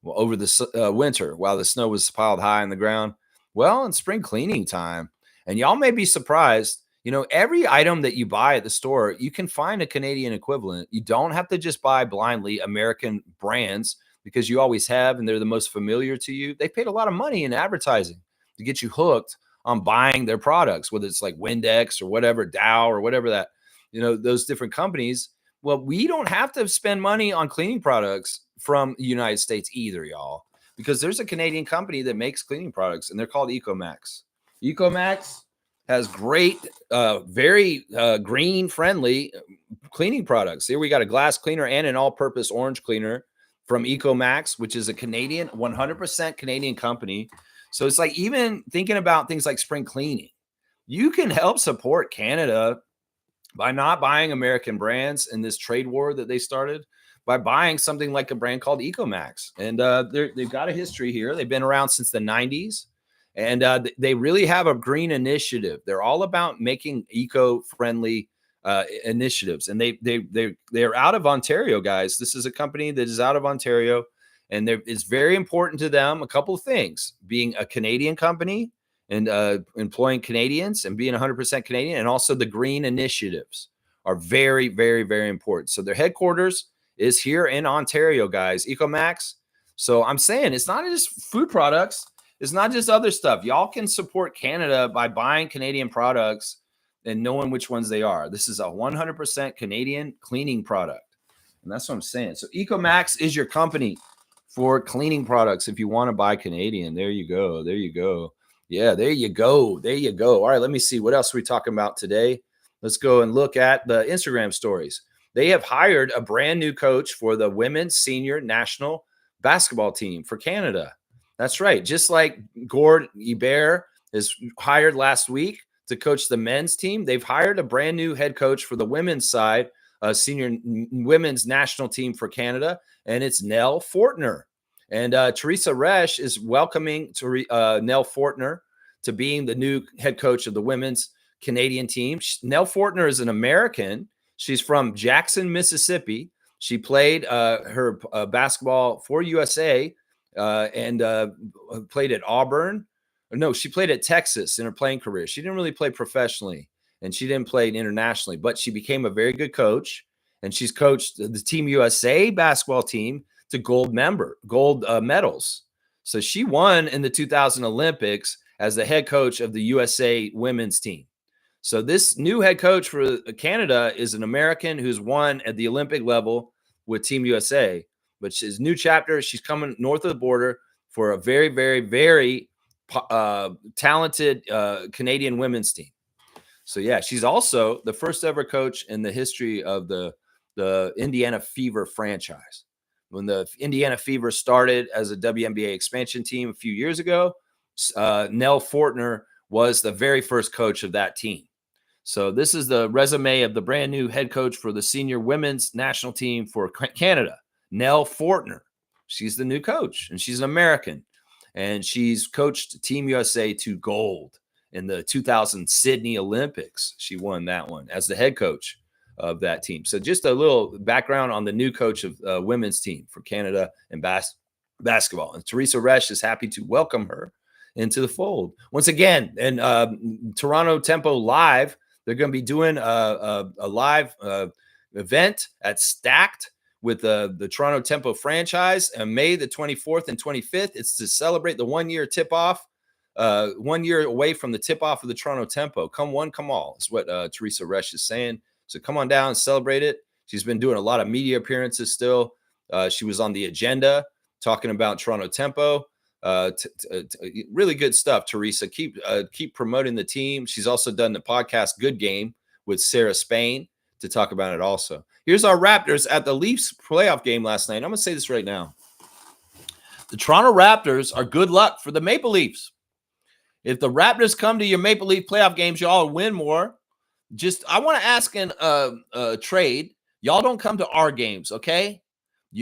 over the winter while the snow was piled high on the ground. Well, it's spring cleaning time. And y'all may be surprised, every item that you buy at the store, you can find a Canadian equivalent. You don't have to just buy blindly American brands because you always have, and they're the most familiar to you. They paid a lot of money in advertising to get you hooked on buying their products, whether it's like Windex or whatever, Dow or whatever that, those different companies. Well, we don't have to spend money on cleaning products from the United States either, y'all, because there's a Canadian company that makes cleaning products, and they're called EcoMax. EcoMax has great, very green-friendly cleaning products. Here we got a glass cleaner and an all-purpose orange cleaner from EcoMax, which is a Canadian, 100% Canadian company. So it's like even thinking about things like spring cleaning, you can help support Canada by not buying American brands in this trade war that they started, by buying something like a brand called EcoMax. And they've got a history here. They've been around since the 90s. And they really have a green initiative. They're all about making eco-friendly initiatives. And they're out of Ontario, guys. This is a company that is out of Ontario. And it's very important to them, a couple of things, being a Canadian company and employing Canadians and being 100% Canadian. And also the green initiatives are very, very, very important. So their headquarters is here in Ontario, guys, EcoMax. So I'm saying it's not just food products. It's not just other stuff. Y'all can support Canada by buying Canadian products and knowing which ones they are. This is a 100% Canadian cleaning product. And that's what I'm saying. So EcoMax is your company for cleaning products if you want to buy Canadian. There you go. There you go. Yeah, there you go. There you go. All right, let me see. What else are we talking about today? Let's go and look at the Instagram stories. They have hired a brand new coach for the women's senior national basketball team for Canada. That's right. Just like Gord Hebert is hired last week to coach the men's team, they've hired a brand new head coach for the women's side, senior women's national team for Canada, and it's Nell Fortner. And Teresa Resch is welcoming Nell Fortner to being the new head coach of the women's Canadian team. Nell Fortner is an American. She's from Jackson, Mississippi. She played her basketball for USA and played at Auburn. No, she played at Texas in her playing career. She didn't really play professionally, and she didn't play internationally, but she became a very good coach, and she's coached the Team USA basketball team to gold medals. So she won in the 2000 Olympics as the head coach of the USA women's team. So this new head coach for Canada is an American who's won at the Olympic level with Team USA. But his new chapter, she's coming north of the border for a very, very, very talented Canadian women's team. So yeah, she's also the first ever coach in the history of the Indiana Fever franchise. When the Indiana Fever started as a WNBA expansion team a few years ago, Nell Fortner was the very first coach of that team. So this is the resume of the brand new head coach for the senior women's national team for Canada, Nell Fortner. She's the new coach, and she's an American, and she's coached Team USA to gold in the 2000 Sydney Olympics. She won that one as the head coach of that team. So just a little background on the new coach of women's team for Canada and basketball. And Teresa Resch is happy to welcome her into the fold. Once again, and Toronto Tempo Live, they're going to be doing a live event at Stacked with the Toronto Tempo franchise on May the 24th and 25th. It's to celebrate the 1 year tip-off, 1 year away from the tip-off of the Toronto Tempo. Come one, come all is what Teresa Resch is saying. So come on down and celebrate it. She's been doing a lot of media appearances still. She was on the agenda talking about Toronto Tempo. Really good stuff, Teresa. Keep promoting the team. She's also done the podcast Good Game with Sarah Spain to talk about it also. Here's our Raptors at the Leafs playoff game last night. I'm going to say this right now. The Toronto Raptors are good luck for the Maple Leafs. If the Raptors come to your Maple Leaf playoff games, y'all win more. I want to ask in a trade. Y'all don't come to our games, okay?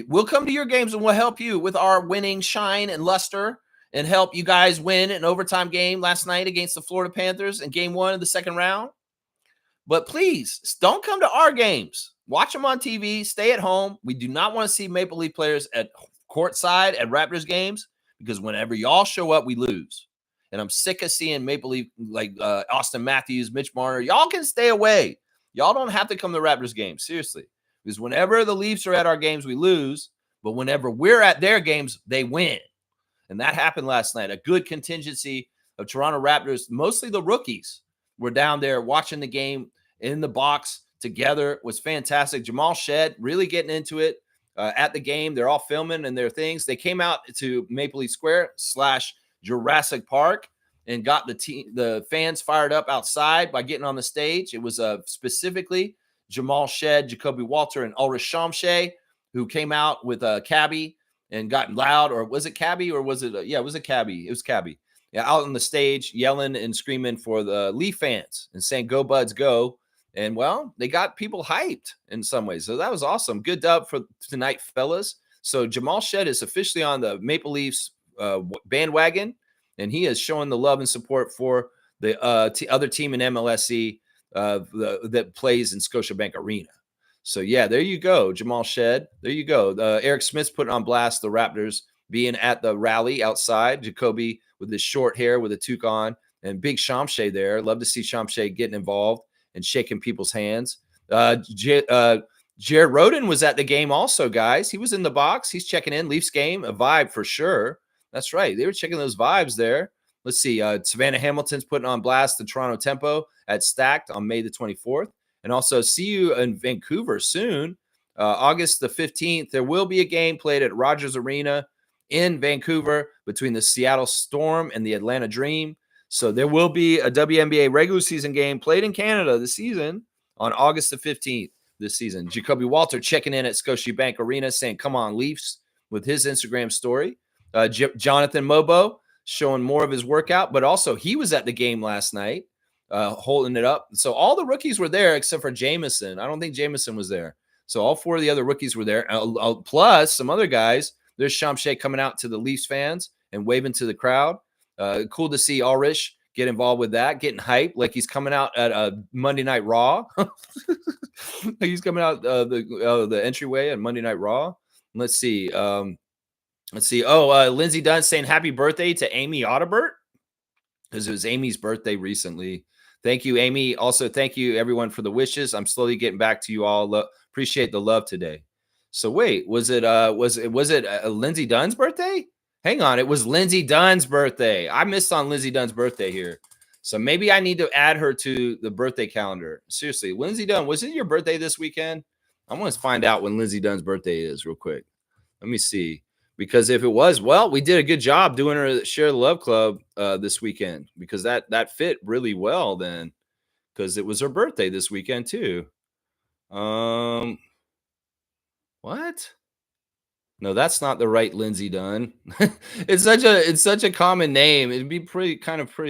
We'll come to your games and we'll help you with our winning shine and luster and help you guys win an overtime game last night against the Florida Panthers in game 1 of the second round. But please don't come to our games. Watch them on TV. Stay at home. We do not want to see Maple Leaf players at courtside at Raptors games because whenever y'all show up, we lose. And I'm sick of seeing Maple Leaf like Austin Matthews, Mitch Marner. Y'all can stay away. Y'all don't have to come to Raptors games. Seriously. Because whenever the Leafs are at our games, we lose. But whenever we're at their games, they win. And that happened last night. A good contingency of Toronto Raptors, mostly the rookies, were down there watching the game in the box together. It was fantastic. Jamal Shed really getting into it at the game. They're all filming and their things. They came out to Maple Leaf Square / Jurassic Park and got the fans fired up outside by getting on the stage. It was specifically Jamal Shed, Jacoby Walter, and Ulrich Shamshay, who came out with a cabbie and got loud. Or was it cabbie or was it? It was a cabbie. It was cabbie. Yeah, out on the stage yelling and screaming for the Leaf fans and saying, "Go Buds, go." And, well, they got people hyped in some ways. So that was awesome. Good dub for tonight, fellas. So Jamal Shed is officially on the Maple Leafs bandwagon, and he is showing the love and support for the other team in MLSE that plays in Scotiabank Arena. So, yeah, there you go, Jamal Shed. There you go. Eric Smith's putting on blast the Raptors being at the rally outside. Jacoby with his short hair with a toque on, and big Shamshay there. Love to see Shamshay getting involved and shaking people's hands. Jared Roden was at the game also, guys. He was in the box. He's checking in. Leafs game, a vibe for sure. That's right. They were checking those vibes there. Let's see. Savannah Hamilton's putting on blast the Toronto Tempo at Stacked on May the 24th. And also see you in Vancouver soon. August the 15th, there will be a game played at Rogers Arena in Vancouver between the Seattle Storm and the Atlanta Dream. So there will be a WNBA regular season game played in Canada this season on August the 15th this season. Jacoby Walter checking in at Scotiabank Arena saying, "Come on, Leafs," with his Instagram story. Jonathan Mobo showing more of his workout, but also he was at the game last night holding it up. So all the rookies were there except for Jameson. I don't think Jameson was there. So all 4 of the other rookies were there. Plus some other guys. There's Shamshay coming out to the Leafs fans and waving to the crowd. Cool to see Ulrich get involved with that, getting hyped like he's coming out at a Monday Night Raw. He's coming out the entryway at Monday Night Raw. Let's see. Oh, Lindsey Dunn saying happy birthday to Amy Audibert because it was Amy's birthday recently. Thank you, Amy. Also, thank you, everyone, for the wishes. I'm slowly getting back to you all. Appreciate the love today. So wait, was it Lindsey Dunn's birthday? Hang on, it was Lindsey Dunn's birthday. I missed on Lindsey Dunn's birthday here. So maybe I need to add her to the birthday calendar. Seriously, Lindsey Dunn, was it your birthday this weekend? I want to find out when Lindsey Dunn's birthday is real quick. Let me see. Because if it was, well, we did a good job doing her Share the Love Club this weekend, because that fit really well then, because it was her birthday this weekend too. What? No, that's not the right Lindsey Dunn. It's such a common name. It'd be pretty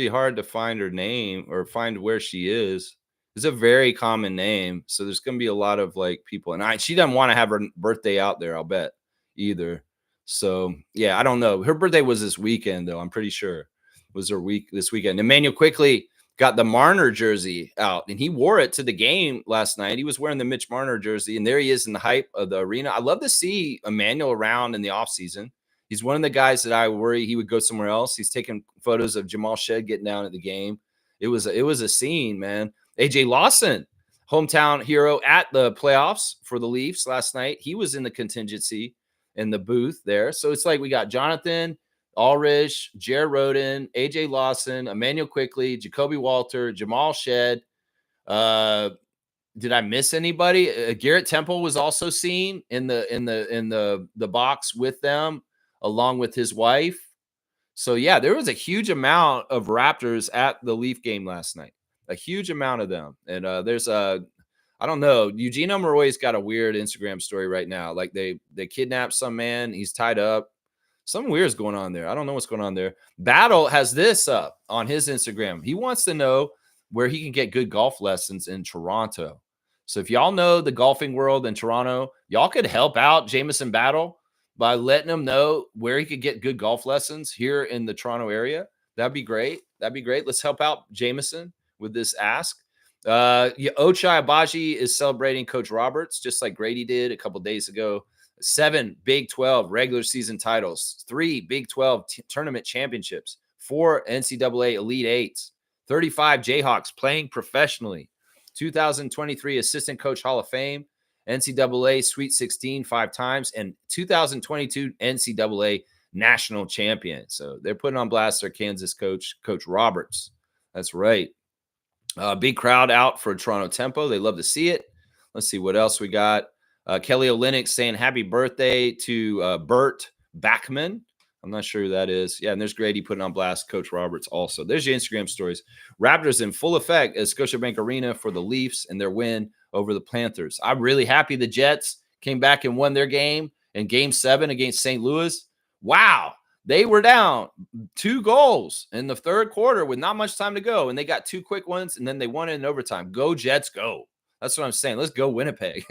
hard to find her name or find where she is. It's a very common name, so there's going to be a lot of like people, and she doesn't want to have her birthday out there, I'll bet, either. So yeah, I don't know. Her birthday was this weekend, though. I'm pretty sure it was her week this weekend. Emmanuel quickly got the Marner jersey out, and he wore it to the game last night. He was wearing the Mitch Marner jersey, and there he is in the hype of the arena. I love to see Emmanuel around in the offseason. He's one of the guys that I worry he would go somewhere else. He's taking photos of Jamal Shed getting down at the game. It was a scene, man. AJ Lawson, hometown hero at the playoffs for the Leafs last night. He was in the contingency in the booth there. So it's like we got Jonathan Ulrich, Jared Roden, AJ Lawson, Emmanuel Quickly, Jacoby Walter, Jamal Shed. Did I miss anybody? Garrett Temple was also seen in the box with them, along with his wife. So yeah, there was a huge amount of Raptors at the Leaf game last night. A huge amount of them. And there's I don't know. Eugene Omoruyi's got a weird Instagram story right now. Like they kidnapped some man. He's tied up. Something weird is going on there. I don't know what's going on there. Battle has this up on his Instagram. He wants to know where he can get good golf lessons in Toronto. So if y'all know the golfing world in Toronto, y'all could help out Jameson Battle by letting him know where he could get good golf lessons here in the Toronto area. That'd be great. That'd be great. Let's help out Jameson with this ask. Ochai Abaji is celebrating Coach Roberts, just like Grady did a couple days ago. 7 Big 12 regular season titles, 3 Big 12 tournament championships, 4 NCAA Elite Eights, 35 Jayhawks playing professionally, 2023 Assistant Coach Hall of Fame, NCAA Sweet 16 5 times, and 2022 NCAA National Champion. So they're putting on blast their Kansas coach, Coach Roberts. That's right. Big crowd out for Toronto Tempo. They love to see it. Let's see what else we got. Kelly Olynyk saying happy birthday to Bert Backman. I'm not sure who that is. Yeah, and there's Grady putting on blast Coach Roberts also. There's your Instagram stories. Raptors in full effect at Scotiabank Arena for the Leafs and their win over the Panthers. I'm really happy the Jets came back and won their game in Game 7 against St. Louis. Wow. They were down 2 goals in the third quarter with not much time to go, and they got 2 quick ones, and then they won it in overtime. Go Jets, go. That's what I'm saying. Let's go Winnipeg.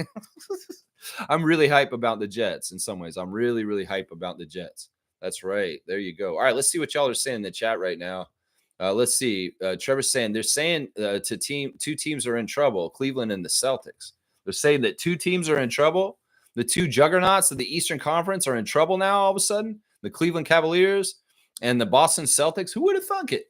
I'm really hype about the Jets in some ways. I'm really, really hype about the Jets. That's right. There you go. All right, let's see what y'all are saying in the chat right now. Let's see. Trevor's saying they're saying two teams are in trouble, Cleveland and the Celtics. They're saying that 2 teams are in trouble. The 2 juggernauts of the Eastern Conference are in trouble now all of a sudden. The Cleveland Cavaliers and the Boston Celtics. Who would have thunk it?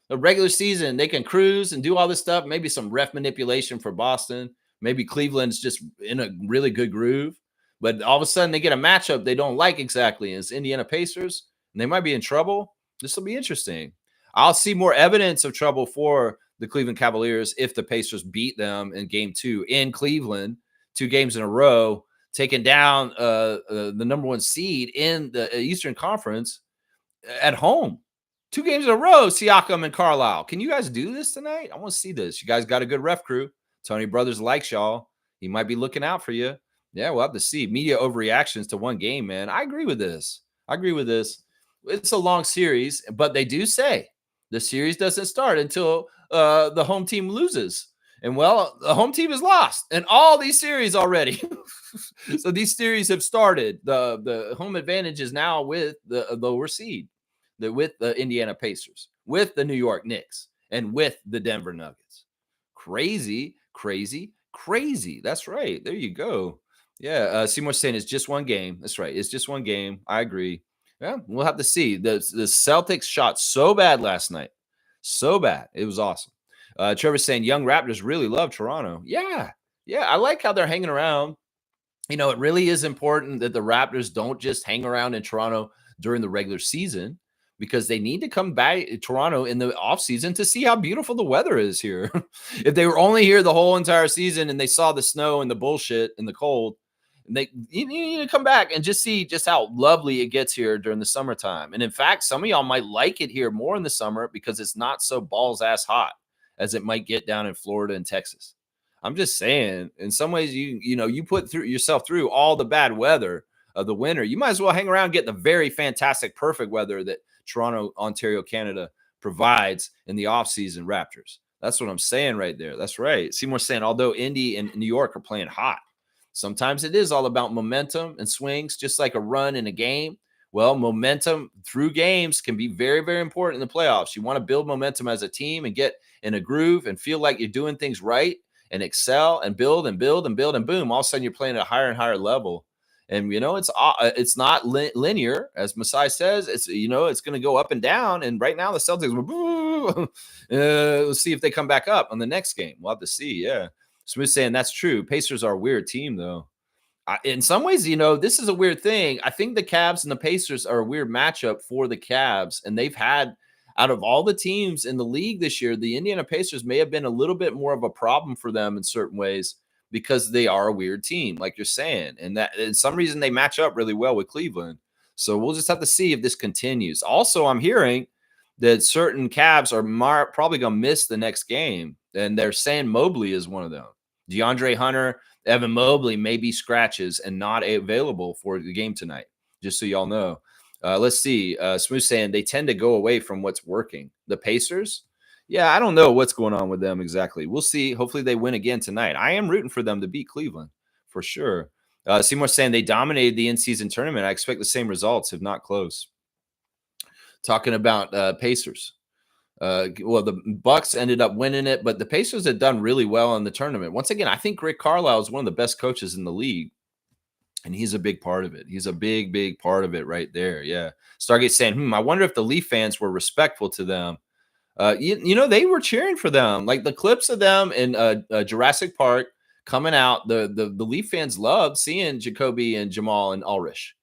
The regular season, they can cruise and do all this stuff. Maybe some ref manipulation for Boston. Maybe Cleveland's just in a really good groove. But all of a sudden, they get a matchup they don't like exactly. It's Indiana Pacers, and they might be in trouble. This will be interesting. I'll see more evidence of trouble for the Cleveland Cavaliers if the Pacers beat them in Game 2 in Cleveland, 2 games in a row, taking down the number 1 seed in the Eastern Conference at home. 2 games in a row, Siakam and Carlisle. Can you guys do this tonight? I want to see this. You guys got a good ref crew. Tony Brothers likes y'all. He might be looking out for you. Yeah, we'll have to see. Media overreactions to 1 game, man. I agree with this. It's a long series, but they do say the series doesn't start until the home team loses. And, well, the home team has lost in all these series already. So these series have started. The home advantage is now with the lower seed. With the Indiana Pacers, with the New York Knicks, and with the Denver Nuggets. Crazy. That's right. There you go. Yeah, Seymour's saying it's just 1 game. That's right. It's just 1 game. I agree. Yeah, we'll have to see. The Celtics shot so bad last night. So bad. It was awesome. Trevor's saying young Raptors really love Toronto. Yeah. I like how they're hanging around. You know, it really is important that the Raptors don't just hang around in Toronto. during the regular season because they need to come back to Toronto in the offseason to see how beautiful the weather is here. If they were only here the whole entire season and they saw the snow and the bullshit and the cold, and you need to come back and just see just how lovely it gets here during the summertime. And in fact, some of y'all might like it here more in the summer because it's not so balls ass hot as it might get down in Florida and Texas. I'm just saying, in some ways, you put through yourself through all the bad weather of the winter. You might as well hang around and get the very fantastic, perfect weather that Toronto, Ontario, Canada provides in the offseason Raptors. That's what I'm saying right there. That's right. Seymour's saying, although Indy and New York are playing hot, sometimes it is all about momentum and swings, just like a run in a game. Well, momentum through games can be very, very important in the playoffs. You want to build momentum as a team and get in a groove and feel like you're doing things right and excel and build and build and build, and boom, all of a sudden you're playing at a higher and higher level. And it's not linear, as Masai says. It's it's going to go up and down. And right now the Celtics were, let's see if they come back up on the next game. We'll have to see. Yeah, Smith saying that's true. Pacers are a weird team though. In some ways, this is a weird thing. I think the Cavs and the Pacers are a weird matchup for the Cavs, and they've had, out of all the teams in the league this year, the Indiana Pacers may have been a little bit more of a problem for them in certain ways because they are a weird team, like you're saying, and that in some reason they match up really well with Cleveland. So we'll just have to see if this continues. Also, I'm hearing that certain Cavs are probably going to miss the next game, and they're saying Mobley is one of them. DeAndre Hunter, Evan Mobley may be scratches and not available for the game tonight, just so y'all know. Let's see. Smooth saying they tend to go away from what's working. The Pacers? Yeah, I don't know what's going on with them exactly. We'll see. Hopefully they win again tonight. I am rooting for them to beat Cleveland for sure. Seymour saying they dominated the in-season tournament. I expect the same results, if not close. Talking about Pacers. Well, the Bucks ended up winning it, but the Pacers had done really well in the tournament. Once again, I think Rick Carlisle is one of the best coaches in the league, and he's a big part of it. He's a big, big part of it right there. Yeah. Stargate saying, I wonder if the Leaf fans were respectful to them. They were cheering for them. Like the clips of them in Jurassic Park coming out, the Leaf fans loved seeing Jacoby and Jamal and Ulrich.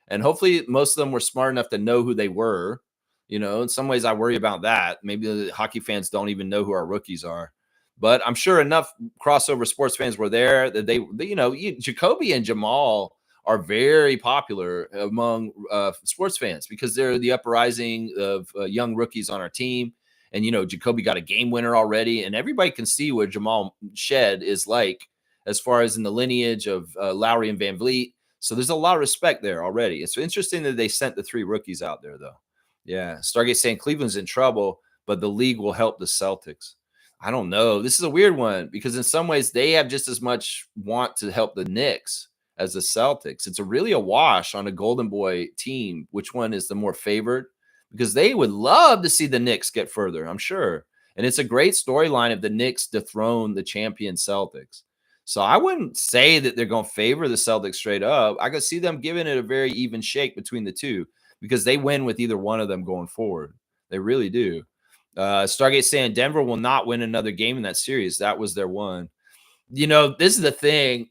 And hopefully most of them were smart enough to know who they were. In some ways I worry about that. Maybe the hockey fans don't even know who our rookies are. But I'm sure enough crossover sports fans were there that Jacoby and Jamal are very popular among sports fans because they're the uprising of young rookies on our team. And, Jacoby got a game winner already, and everybody can see what Jamal Shed is like as far as in the lineage of Lowry and Van Vliet. So there's a lot of respect there already. It's interesting that they sent the 3 rookies out there, though. Yeah. Stargate saying Cleveland's in trouble, but the league will help the Celtics. I don't know. This is a weird one because in some ways they have just as much want to help the Knicks as the Celtics. It's really a wash on a Golden Boy team. Which one is the more favored? Because they would love to see the Knicks get further, I'm sure. And it's a great storyline if the Knicks dethrone the champion Celtics. So I wouldn't say that they're going to favor the Celtics straight up. I could see them giving it a very even shake between the two because they win with either one of them going forward. They really do. Stargate saying Denver will not win another game in that series. That was their one. This is the thing.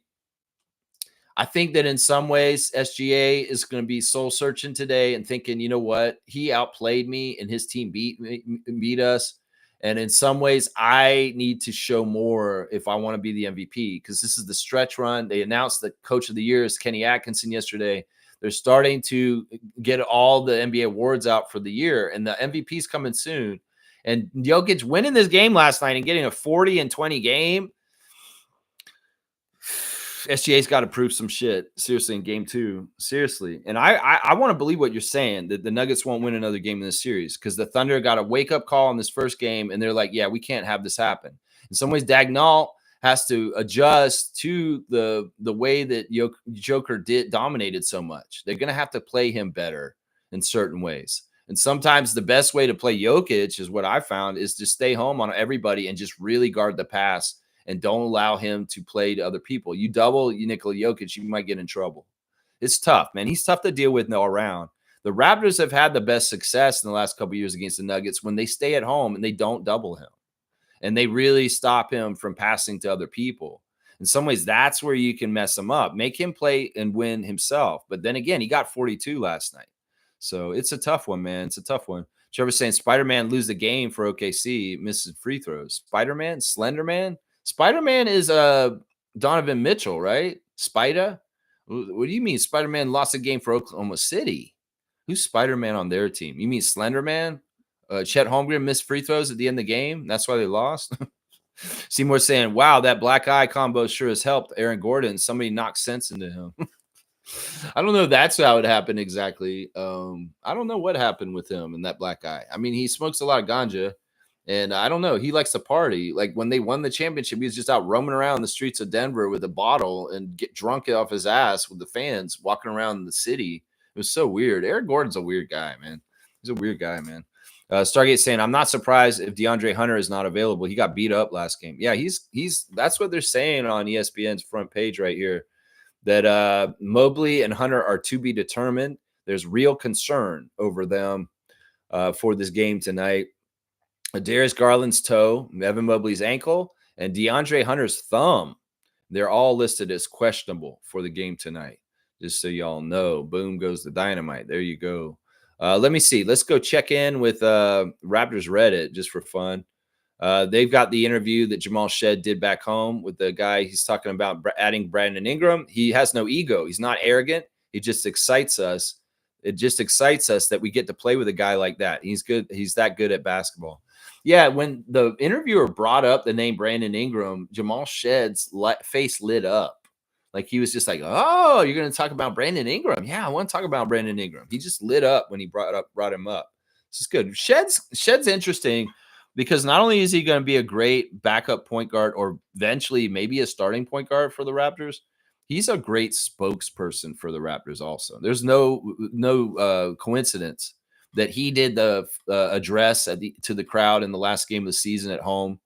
I think that in some ways, SGA is going to be soul searching today and thinking, you know what? He outplayed me and his team beat us. And in some ways, I need to show more if I want to be the MVP because this is the stretch run. They announced that Coach of the Year is Kenny Atkinson yesterday. They're starting to get all the NBA awards out for the year, and the MVP is coming soon. And Jokic winning this game last night and getting a 40-20 game. SGA's got to prove some shit, seriously, in game 2. Seriously. And I want to believe what you're saying, that the Nuggets won't win another game in this series because the Thunder got a wake-up call in this first game, and they're like, yeah, we can't have this happen. In some ways, Dagnall has to adjust to the way that Joker dominated so much. They're going to have to play him better in certain ways. And sometimes the best way to play Jokic is what I found is to stay home on everybody and just really guard the pass and don't allow him to play to other people. You double Nikola Jokic, you might get in trouble. It's tough, man. He's tough to deal with all around. The Raptors have had the best success in the last couple of years against the Nuggets when they stay at home and they don't double him. And they really stop him from passing to other people. In some ways, that's where you can mess him up. Make him play and win himself. But then again, he got 42 last night. So it's a tough one, man. It's a tough one. Trevor's saying Spider-Man lose the game for OKC, misses free throws. Spider-Man, Slender Man. Spider-Man is Donovan Mitchell, right? Spider. What do you mean Spider-Man lost a game for Oklahoma City? Who's Spider-Man on their team? You mean Slender Man? Chet Holmgren missed free throws at the end of the game. That's why they lost. Seymour saying, wow, that black eye combo sure has helped Aaron Gordon. Somebody knocked sense into him. I don't know if that's how it happened exactly. I don't know what happened with him and that black guy. I mean, he smokes a lot of ganja, and I don't know. He likes to party. Like when they won the championship, he was just out roaming around the streets of Denver with a bottle and get drunk off his ass with the fans walking around the city. It was so weird. Eric Gordon's a weird guy, man. He's a weird guy, man. Stargate saying, I'm not surprised if DeAndre Hunter is not available. He got beat up last game. Yeah, he's that's what they're saying on ESPN's front page right here. That Mobley and Hunter are to be determined. There's real concern over them for this game tonight. Darius Garland's toe, Evan Mobley's ankle, and DeAndre Hunter's thumb. They're all listed as questionable for the game tonight. Just so y'all know. Boom goes the dynamite. There you go. Let me see. Let's go check in with Raptors Reddit just for fun. They've got the interview that Jamal Shed did back home with the guy. He's talking about adding Brandon Ingram. He has no ego. He's not arrogant. He just excites us. It just excites us that we get to play with a guy like that. He's good. He's that good at basketball. Yeah, when the interviewer brought up the name Brandon Ingram, Jamal Shed's face lit up. Like he was just like, "Oh, you're going to talk about Brandon Ingram? Yeah, I want to talk about Brandon Ingram." He just lit up when he brought him up. This is good. Shed's interesting because not only is he going to be a great backup point guard or eventually maybe a starting point guard for the Raptors, he's a great spokesperson for the Raptors also. There's no coincidence that he did the address to the crowd in the last game of the season at home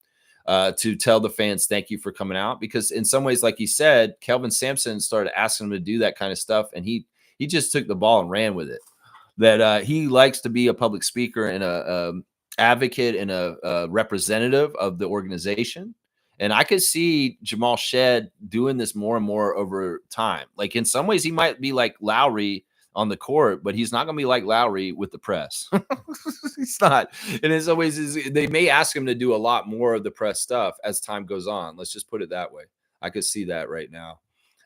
to tell the fans thank you for coming out, because in some ways, like he said, Kelvin Sampson started asking him to do that kind of stuff, and he just took the ball and ran with it. That he likes to be a public speaker and a advocate and a representative of the organization. And I could see Jamal Shed doing this more and more over time. Like in some ways, he might be like Lowry on the court, but he's not going to be like Lowry with the press. He's not. And in some ways, they may ask him to do a lot more of the press stuff as time goes on. Let's just put it that way. I could see that right now.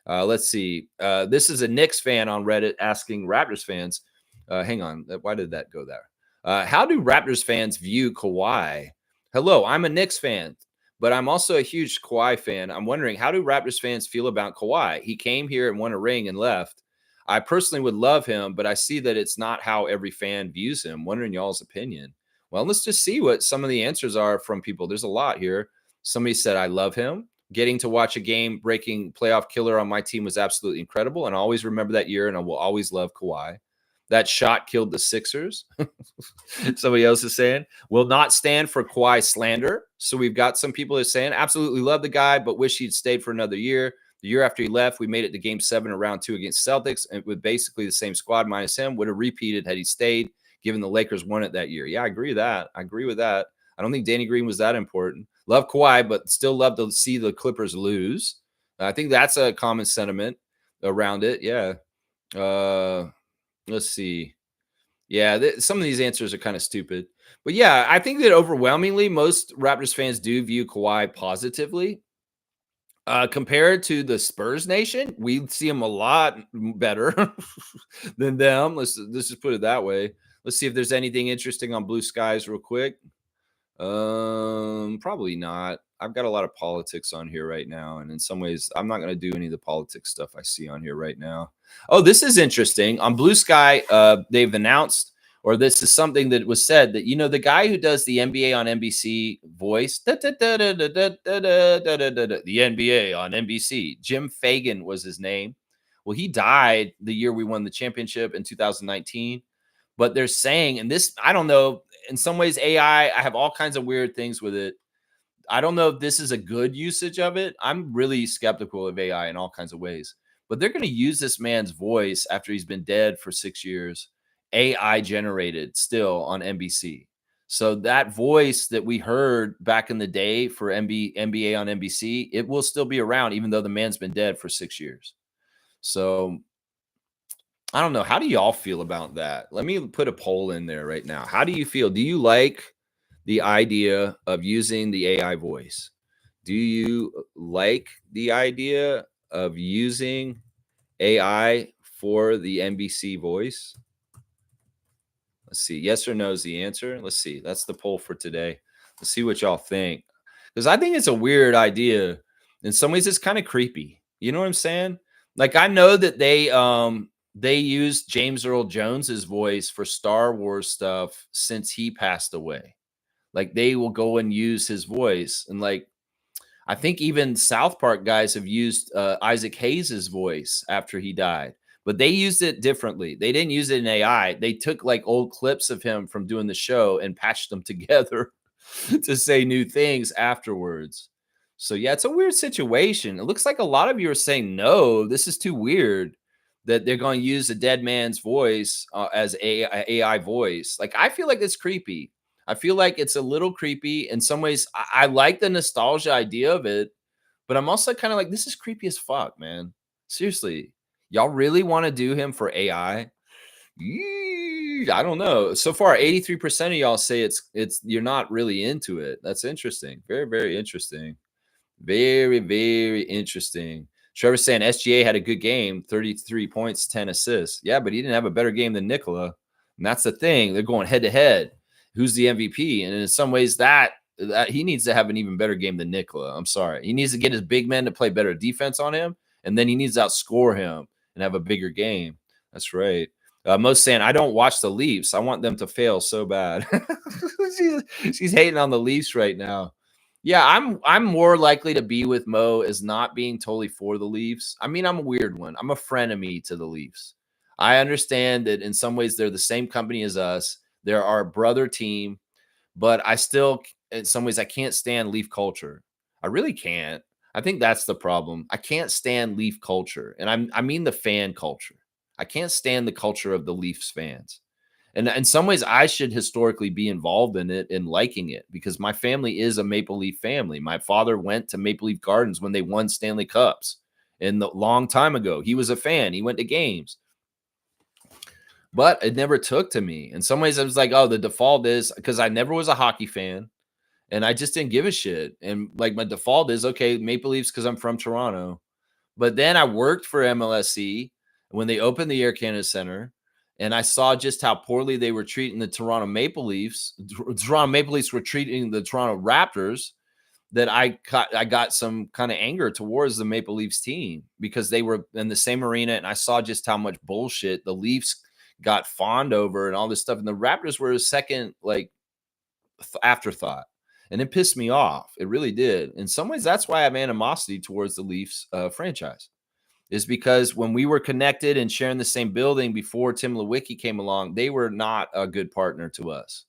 Let's see. This is a Knicks fan on Reddit asking Raptors fans. Hang on. Why did that go there? How do Raptors fans view Kawhi? Hello, I'm a Knicks fan, but I'm also a huge Kawhi fan. I'm wondering, how do Raptors fans feel about Kawhi? He came here and won a ring and left. I personally would love him, but I see that it's not how every fan views him. Wondering y'all's opinion. Well, let's just see what some of the answers are from people. There's a lot here. Somebody said, I love him. Getting to watch a game-breaking playoff killer on my team was absolutely incredible, and I always remember that year, and I will always love Kawhi. That shot killed the Sixers. Somebody else is saying, will not stand for Kawhi slander. So we've got some people that are saying, absolutely love the guy, but wish he'd stayed for another year. The year after he left, we made it to game 7 of round 2 against Celtics, and with basically the same squad minus him, would have repeated had he stayed, given the Lakers won it that year. Yeah, I agree with that. I don't think Danny Green was that important. Love Kawhi, but still love to see the Clippers lose. I think that's a common sentiment around it. Yeah. Let's see. Yeah, some of these answers are kind of stupid. But yeah, I think that overwhelmingly most Raptors fans do view Kawhi positively. Compared to the Spurs Nation, we see them a lot better than them. Let's just put it that way. Let's see if there's anything interesting on Blue Skies real quick. Probably not. I've got a lot of politics on here right now, and in some ways, I'm not going to do any of the politics stuff I see on here right now. Oh, this is interesting. On Blue Sky, they've announced, or this is something that was said, that, you know, the guy who does the NBA on NBC voice, the NBA on NBC, Jim Fagan was his name. Well, he died the year we won the championship in 2019. But they're saying, and this, I don't know, in some ways, AI, I have all kinds of weird things with it. I don't know if this is a good usage of it. I'm really skeptical of AI in all kinds of ways. But they're going to use this man's voice after he's been dead for 6 years, AI generated still on NBC. So that voice that we heard back in the day for NBA on NBC, it will still be around, even though the man's been dead for 6 years. So I don't know. How do y'all feel about that? Let me put a poll in there right now. How do you feel? Do you like the idea of using the AI voice? Do you like the idea of using AI for the NBC voice? Let's see. Yes or no is the answer. Let's see. That's the poll for today. Let's see what y'all think. Because I think it's a weird idea. In some ways, it's kind of creepy. You know what I'm saying? Like I know that they used James Earl Jones's voice for Star Wars stuff since he passed away. Like they will go and use his voice. And like I think even South Park guys have used Isaac Hayes' voice after he died, but they used it differently. They didn't use it in AI. They took like old clips of him from doing the show and patched them together to say new things afterwards. So yeah, it's a weird situation. It looks like a lot of you are saying no, this is too weird that they're going to use a dead man's voice as AI voice. Like I feel like it's creepy. I feel like it's a little creepy. In some ways, I like the nostalgia idea of it, but I'm also kind of like, this is creepy as fuck, man. Seriously, y'all really want to do him for AI? I don't know. So far, 83% of y'all say it's you're not really into it. That's interesting. Very, very interesting. Very, very interesting. Trevor's saying SGA had a good game, 33 points, 10 assists. Yeah, but he didn't have a better game than Nikola. And that's the thing. They're going head to head. Who's the MVP? And in some ways, that he needs to have an even better game than Nikola. I'm sorry. He needs to get his big men to play better defense on him, and then he needs to outscore him and have a bigger game. That's right. Most saying, I don't watch the Leafs. I want them to fail so bad. she's hating on the Leafs right now. Yeah, I'm more likely to be with Mo as not being totally for the Leafs. I mean, I'm a weird one. I'm a frenemy to the Leafs. I understand that in some ways they're the same company as us. They're our brother team, but I still, in some ways, I can't stand Leaf culture. I really can't. I think that's the problem. I can't stand Leaf culture, and I mean the fan culture. I can't stand the culture of the Leafs fans. And in some ways, I should historically be involved in it and liking it because my family is a Maple Leaf family. My father went to Maple Leaf Gardens when they won Stanley Cups. And the long time ago, he was a fan. He went to games, but it never took to me. In some ways, I was like, oh, the default is because I never was a hockey fan and I just didn't give a shit. And like my default is okay, Maple Leafs because I'm from Toronto. But then I worked for MLSE when they opened the Air Canada Center, and I saw just how poorly they were treating the Toronto Maple Leafs. Toronto Maple Leafs were treating the Toronto Raptors. That I got some kind of anger towards the Maple Leafs team because they were in the same arena, and I saw just how much bullshit the Leafs got fawned over and all this stuff, and the Raptors were a second like afterthought. And it pissed me off. It really did. In some ways, that's why I have animosity towards the Leafs franchise, is because when we were connected and sharing the same building before Tim Lewicki came along, they were not a good partner to us.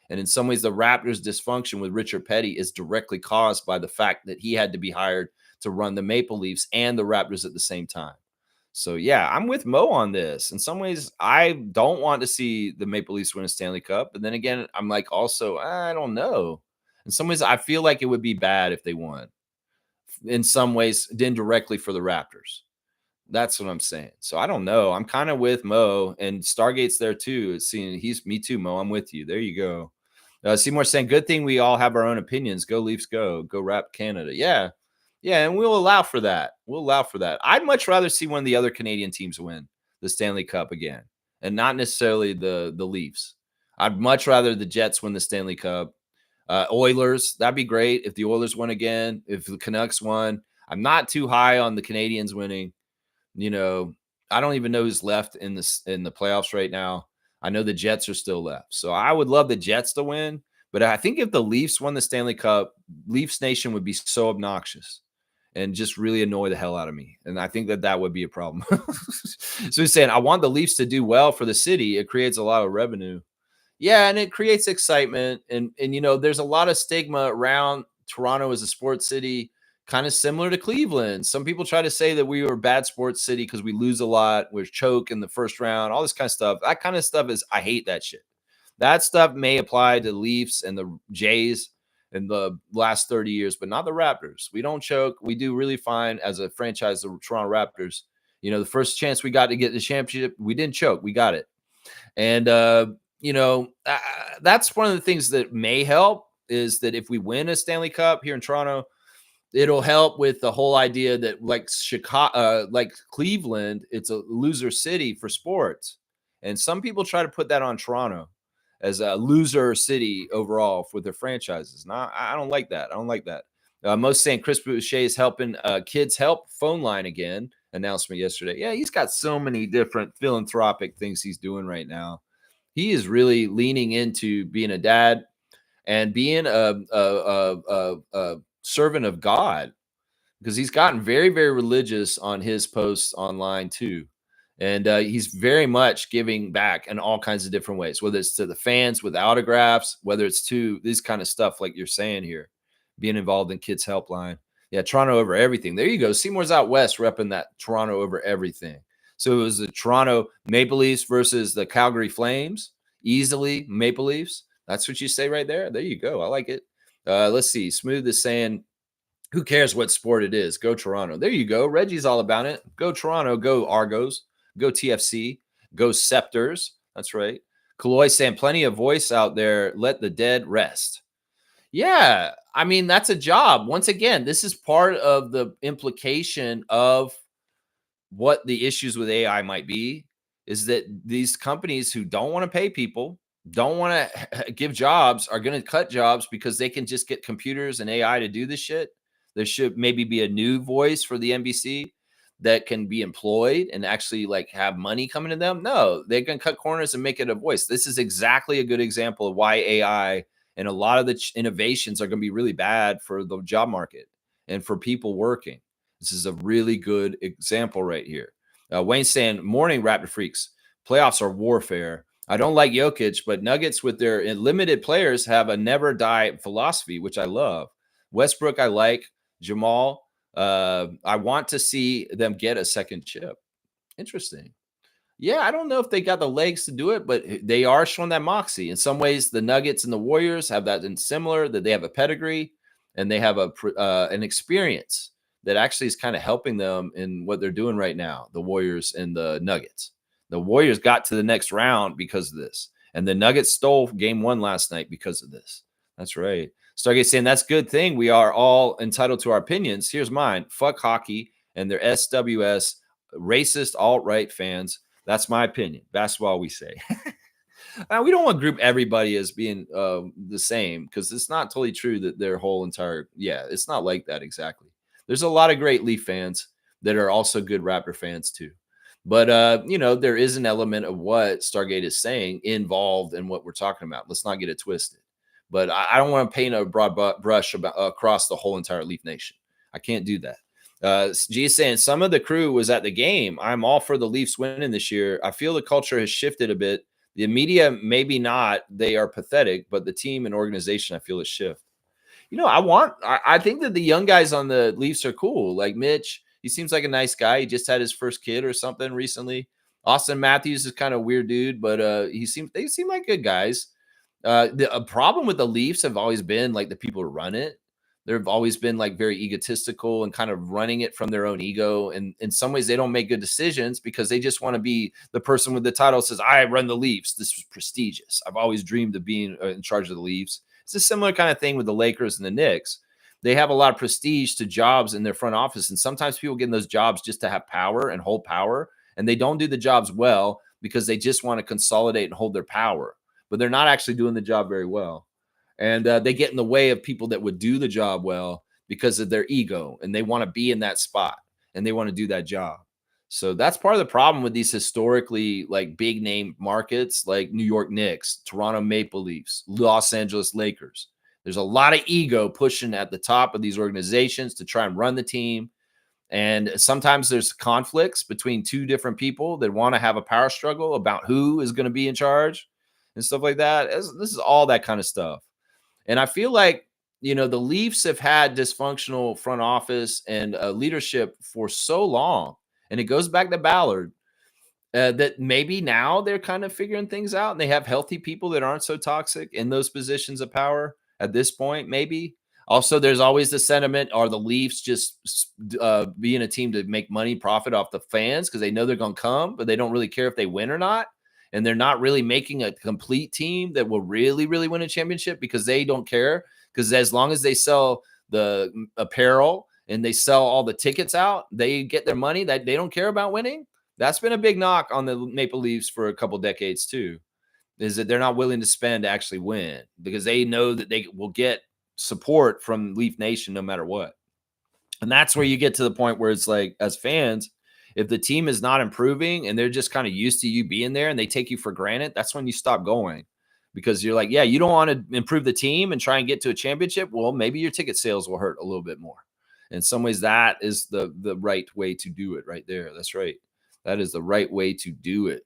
And in some ways, the Raptors' dysfunction with Richard Petty is directly caused by the fact that he had to be hired to run the Maple Leafs and the Raptors at the same time. So, yeah, I'm with Mo on this. In some ways, I don't want to see the Maple Leafs win a Stanley Cup. But then again, I'm like, also, I don't know. In some ways, I feel like it would be bad if they won. In some ways, indirectly for the Raptors. That's what I'm saying. So I don't know. I'm kind of with Mo, and Stargate's there too. Seeing he's me too, Mo. I'm with you. There you go. Seymour saying, good thing we all have our own opinions. Go Leafs, go Rap Canada. Yeah. Yeah. And we'll allow for that. We'll allow for that. I'd much rather see one of the other Canadian teams win the Stanley Cup again and not necessarily the Leafs. I'd much rather the Jets win the Stanley Cup. Oilers, that'd be great if the Oilers won again, if the Canucks won. I'm not too high on the Canadians winning. You know, I don't even know who's left in the playoffs right now. I know the Jets are still left. So I would love the Jets to win, but I think if the Leafs won the Stanley Cup, Leafs Nation would be so obnoxious and just really annoy the hell out of me. And I think that would be a problem. So he's saying, I want the Leafs to do well for the city. It creates a lot of revenue. Yeah, and it creates excitement. And you know, there's a lot of stigma around Toronto as a sports city, kind of similar to Cleveland. Some people try to say that we were a bad sports city because we lose a lot, we're choke in the first round, all this kind of stuff. That kind of stuff is, I hate that shit. That stuff may apply to the Leafs and the Jays in the last 30 years, but not the Raptors. We don't choke. We do really fine as a franchise, the Toronto Raptors. The first chance we got to get the championship, we didn't choke. We got it. And, that's one of the things that may help is that if we win a Stanley Cup here in Toronto, it'll help with the whole idea that like Chicago, like Cleveland, it's a loser city for sports. And some people try to put that on Toronto as a loser city overall for their franchises. And I don't like that. I don't like that. Most saying Chris Boucher is helping Kids Help phone line again. Announcement yesterday. Yeah, he's got so many different philanthropic things he's doing right now. He is really leaning into being a dad and being a servant of God, because he's gotten very, very religious on his posts online too. And he's very much giving back in all kinds of different ways, whether it's to the fans with autographs, whether it's to this kind of stuff like you're saying here, being involved in Kids Helpline. Yeah, Toronto over everything. There you go. Seymour's out west repping that Toronto over everything. So it was the Toronto Maple Leafs versus the Calgary Flames. Easily Maple Leafs. That's what you say right there. There you go. I like it. Let's see. Smooth is saying, who cares what sport it is? Go Toronto. There you go. Reggie's all about it. Go Toronto. Go Argos. Go TFC. Go Scepters. That's right. Kaloy saying plenty of voice out there. Let the dead rest. Yeah. I mean, that's a job. Once again, this is part of the implication of what the issues with AI might be, is that these companies who don't want to pay people, don't want to give jobs, are going to cut jobs because they can just get computers and AI to do this shit. There should maybe be a new voice for the NBC that can be employed and actually like have money coming to them. No, they can cut corners and make it a voice. This is exactly a good example of why AI and a lot of the innovations are going to be really bad for the job market and for people working. This is a really good example right here. Wayne saying, morning, Raptor Freaks. Playoffs are warfare. I don't like Jokic, but Nuggets with their limited players have a never die philosophy, which I love. Westbrook, I like. Jamal, I want to see them get a second chip. Interesting. Yeah, I don't know if they got the legs to do it, but they are showing that moxie. In some ways, the Nuggets and the Warriors have that in similar, that they have a pedigree and they have an experience that actually is kind of helping them in what they're doing right now, the Warriors and the Nuggets. The Warriors got to the next round because of this, and the Nuggets stole game 1 last night because of this. That's right. Stargate saying, that's a good thing. We are all entitled to our opinions. Here's mine. Fuck hockey and their SWS racist alt-right fans. That's my opinion. Basketball, we say. Now, we don't want to group everybody as being the same, because it's not totally true that their whole entire, it's not like that exactly. There's a lot of great Leaf fans that are also good Raptor fans too. But, there is an element of what Stargate is saying involved in what we're talking about. Let's not get it twisted. But I don't want to paint a broad brush across the whole entire Leaf Nation. I can't do that. G is saying, some of the crew was at the game. I'm all for the Leafs winning this year. I feel the culture has shifted a bit. The media, maybe not. They are pathetic, but the team and organization, I feel, is shift. I think that the young guys on the Leafs are cool. Like Mitch, he seems like a nice guy. He just had his first kid or something recently. Austin Matthews is kind of a weird dude, but they seem like good guys. The problem with the Leafs have always been like the people who run it. They've always been like very egotistical and kind of running it from their own ego. And in some ways, they don't make good decisions because they just want to be the person with the title says, I run the Leafs. This was prestigious. I've always dreamed of being in charge of the Leafs. It's a similar kind of thing with the Lakers and the Knicks. They have a lot of prestige to jobs in their front office. And sometimes people get in those jobs just to have power and hold power. And they don't do the jobs well because they just want to consolidate and hold their power. But they're not actually doing the job very well. And they get in the way of people that would do the job well because of their ego. And they want to be in that spot and they want to do that job. So that's part of the problem with these historically like big name markets like New York Knicks, Toronto Maple Leafs, Los Angeles Lakers. There's a lot of ego pushing at the top of these organizations to try and run the team. And sometimes there's conflicts between two different people that want to have a power struggle about who is going to be in charge and stuff like that. This is all that kind of stuff. And I feel like, the Leafs have had dysfunctional front office and leadership for so long. And it goes back to Ballard that maybe now they're kind of figuring things out and they have healthy people that aren't so toxic in those positions of power at this point, maybe. Also, there's always the sentiment, are the Leafs just being a team to make money, profit off the fans because they know they're going to come, but they don't really care if they win or not. And they're not really making a complete team that will really, really win a championship because they don't care. Because as long as they sell the apparel and they sell all the tickets out, they get their money. That they don't care about winning. That's been a big knock on the Maple Leafs for a couple decades too, is that they're not willing to spend to actually win because they know that they will get support from Leaf Nation no matter what. And that's where you get to the point where it's like, as fans, if the team is not improving and they're just kind of used to you being there and they take you for granted, that's when you stop going, because you're like, yeah, you don't want to improve the team and try and get to a championship. Well, maybe your ticket sales will hurt a little bit more. In some ways, that is the right way to do it right there. That's right. That is the right way to do it.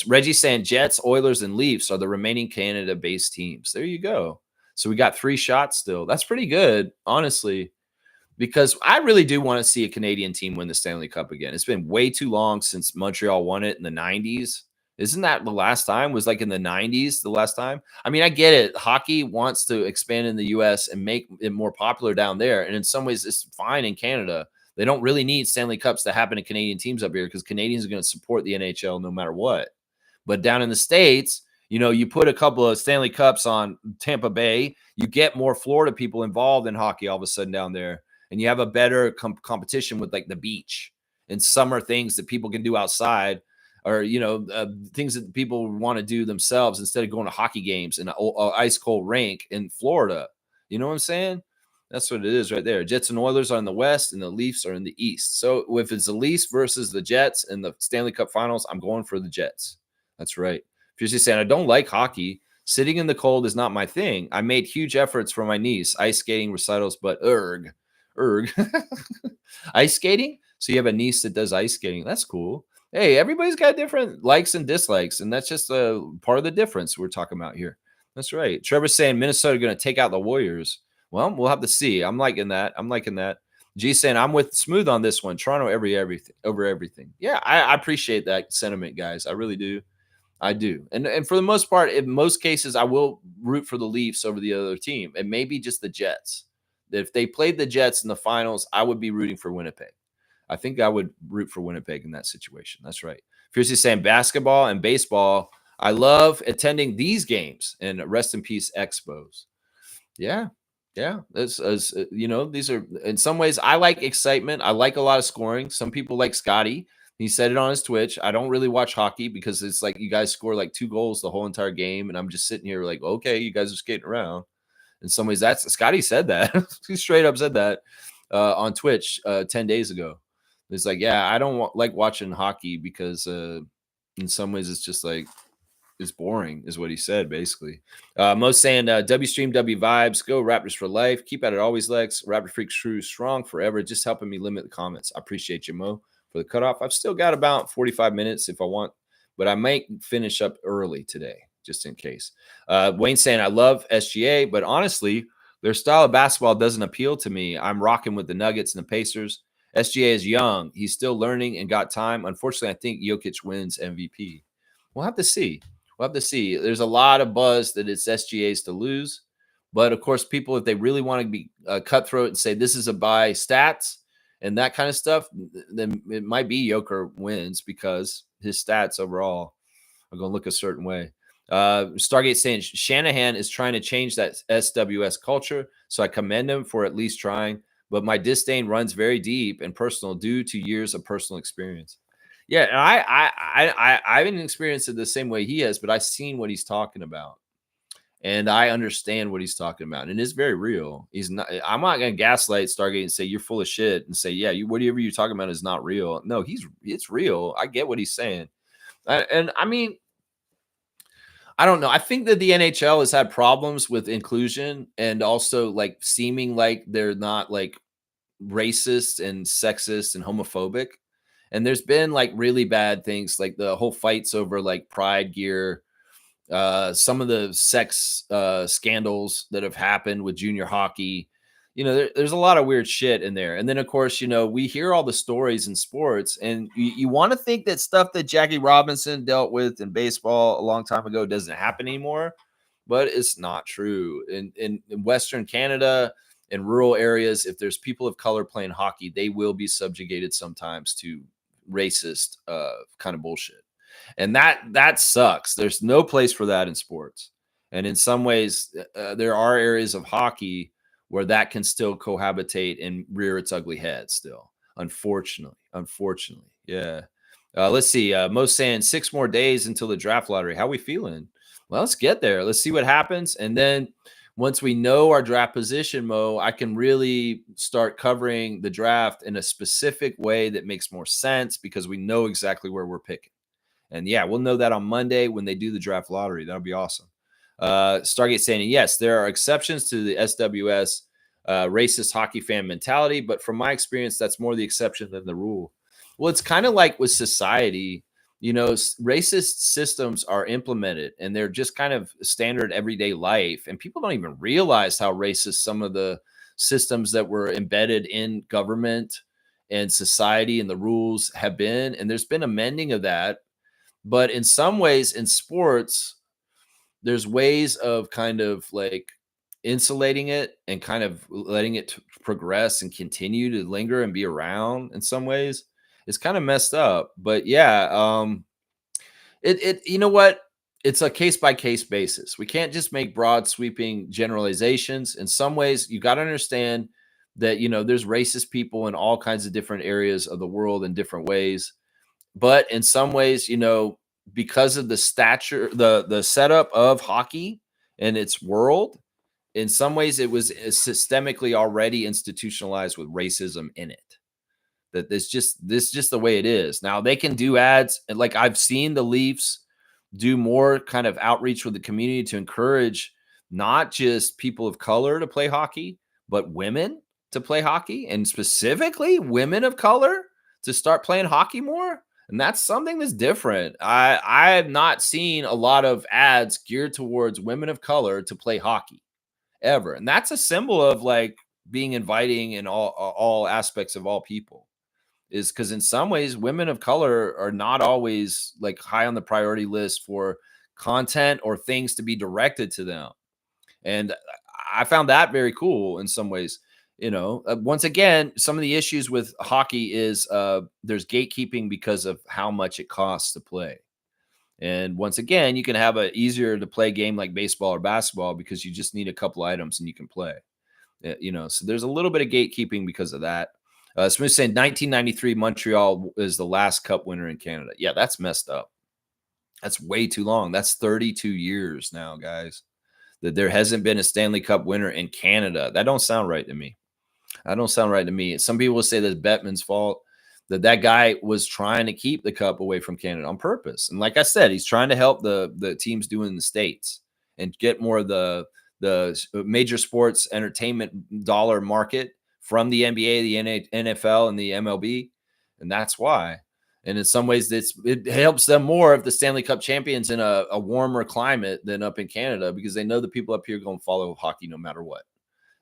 Reggie saying Jets, Oilers, and Leafs are the remaining Canada-based teams. There you go. So we got 3 shots still. That's pretty good, honestly, because I really do want to see a Canadian team win the Stanley Cup again. It's been way too long since Montreal won it in the 90s. Isn't that the last time? Was like in the 90s the last time? I mean, I get it. Hockey wants to expand in the US and make it more popular down there. And in some ways, it's fine in Canada. They don't really need Stanley Cups to happen to Canadian teams up here because Canadians are going to support the NHL no matter what. But down in the States, you know, you put a couple of Stanley Cups on Tampa Bay, you get more Florida people involved in hockey all of a sudden down there. And you have a better competition with like the beach and summer things that people can do outside, or, you know, things that people want to do themselves instead of going to hockey games in an ice cold rink in Florida. You know what I'm saying? That's what it is right there. Jets and Oilers are in the West and the Leafs are in the East. So if it's the Leafs versus the Jets in the Stanley Cup Finals, I'm going for the Jets. That's right. If you're just saying, I don't like hockey, sitting in the cold is not my thing. I made huge efforts for my niece, ice skating recitals, but erg. Ice skating. So you have a niece that does ice skating. That's cool. Hey, everybody's got different likes and dislikes, and that's just a part of the difference we're talking about here. That's right. Trevor's saying Minnesota going to take out the Warriors. Well, we'll have to see. I'm liking that. G saying I'm with Smooth on this one. Toronto everything over everything. Yeah, I appreciate that sentiment, guys. I really do. I do. And for the most part, in most cases, I will root for the Leafs over the other team, and maybe just the Jets. If they played the Jets in the finals, I would be rooting for Winnipeg. I think I would root for Winnipeg in that situation. That's right. Fiercely saying basketball and baseball. I love attending these games, and rest in peace, Expos. Yeah. Yeah. As you know, these are, in some ways, I like excitement. I like a lot of scoring. Some people like Scotty. He said it on his Twitch. I don't really watch hockey because it's like you guys score like 2 goals the whole entire game. And I'm just sitting here like, okay, you guys are skating around. In some ways, that's Scotty said that. He straight up said that on Twitch 10 days ago. It's like, yeah, I don't like watching hockey because in some ways it's just like, it's boring, is what he said, basically. Most saying W Stream, W Vibes, go Raptors for life. Keep at it always, Lex. Raptor Freaks True, strong forever. Just helping me limit the comments. I appreciate you, Mo, for the cutoff. I've still got about 45 minutes if I want, but I might finish up early today, just in case. Wayne saying, I love SGA, but honestly, their style of basketball doesn't appeal to me. I'm rocking with the Nuggets and the Pacers. SGA is young. He's still learning and got time. Unfortunately, I think Jokic wins MVP. We'll have to see. We'll have to see. There's a lot of buzz that it's SGA's to lose. But, of course, people, if they really want to be cutthroat and say this is a by stats and that kind of stuff, then it might be Joker wins because his stats overall are going to look a certain way. Stargate saying Shanahan is trying to change that SWS culture, so I commend him for at least trying. But my disdain runs very deep and personal due to years of personal experience. Yeah, and I haven't experienced it the same way he has, but I've seen what he's talking about, and I understand what he's talking about, and it's very real. He's not. I'm not going to gaslight Stargate and say you're full of shit and say, yeah, whatever you're talking about is not real. No, it's real. I get what he's saying, and I mean, I don't know. I think that the NHL has had problems with inclusion and also like seeming like they're not like racist and sexist and homophobic. And there's been like really bad things, like the whole fights over like pride gear, some of the sex scandals that have happened with junior hockey. You know, there's a lot of weird shit in there. And then, of course, you know, we hear all the stories in sports, and you want to think that stuff that Jackie Robinson dealt with in baseball a long time ago doesn't happen anymore, but it's not true. In Western Canada, in rural areas, if there's people of color playing hockey, they will be subjugated sometimes to racist kind of bullshit. And that sucks. There's no place for that in sports. And in some ways, there are areas of hockey where that can still cohabitate and rear its ugly head still. Unfortunately. Yeah. Let's see. Mo's saying 6 more days until the draft lottery. How we feeling? Well, let's get there. Let's see what happens. And then once we know our draft position, Mo, I can really start covering the draft in a specific way that makes more sense because we know exactly where we're picking. And yeah, we'll know that on Monday when they do the draft lottery. That'll be awesome. Stargate saying, yes, there are exceptions to the SWS racist hockey fan mentality, but from my experience, that's more the exception than the rule. Well, it's kind of like with society, racist systems are implemented and they're just kind of standard everyday life. And people don't even realize how racist some of the systems that were embedded in government and society and the rules have been. And there's been a mending of that. But in some ways, in sports, there's ways of kind of like insulating it and kind of letting it progress and continue to linger and be around in some ways. It's kind of messed up. But yeah, you know what? It's a case by case basis. We can't just make broad sweeping generalizations. In some ways, you got to understand that, there's racist people in all kinds of different areas of the world in different ways. But in some ways, because of the stature, the setup of hockey and its world, in some ways it was systemically already institutionalized with racism in it. That this just the way it is. Now they can do ads, and like I've seen the Leafs do more kind of outreach with the community to encourage not just people of color to play hockey, but women to play hockey, and specifically women of color to start playing hockey more. And that's something that's different. I have not seen a lot of ads geared towards women of color to play hockey ever. And that's a symbol of like being inviting in all aspects of all people, is because in some ways women of color are not always like high on the priority list for content or things to be directed to them. And I found that very cool in some ways. Once again, some of the issues with hockey is there's gatekeeping because of how much it costs to play. And once again, you can have a easier to play game like baseball or basketball because you just need a couple items and you can play. So there's a little bit of gatekeeping because of that. Smith saying 1993 Montreal is the last cup winner in Canada. Yeah, that's messed up. That's way too long. That's 32 years now, guys, that there hasn't been a Stanley Cup winner in Canada. That don't sound right to me. Some people will say that's Bettman's fault, that guy was trying to keep the cup away from Canada on purpose. And like I said, he's trying to help the teams doing the States and get more of the major sports entertainment dollar market from the NBA, the NFL, and the MLB. And that's why. And in some ways, it helps them more if the Stanley Cup champions in a warmer climate than up in Canada, because they know the people up here are going to follow hockey no matter what.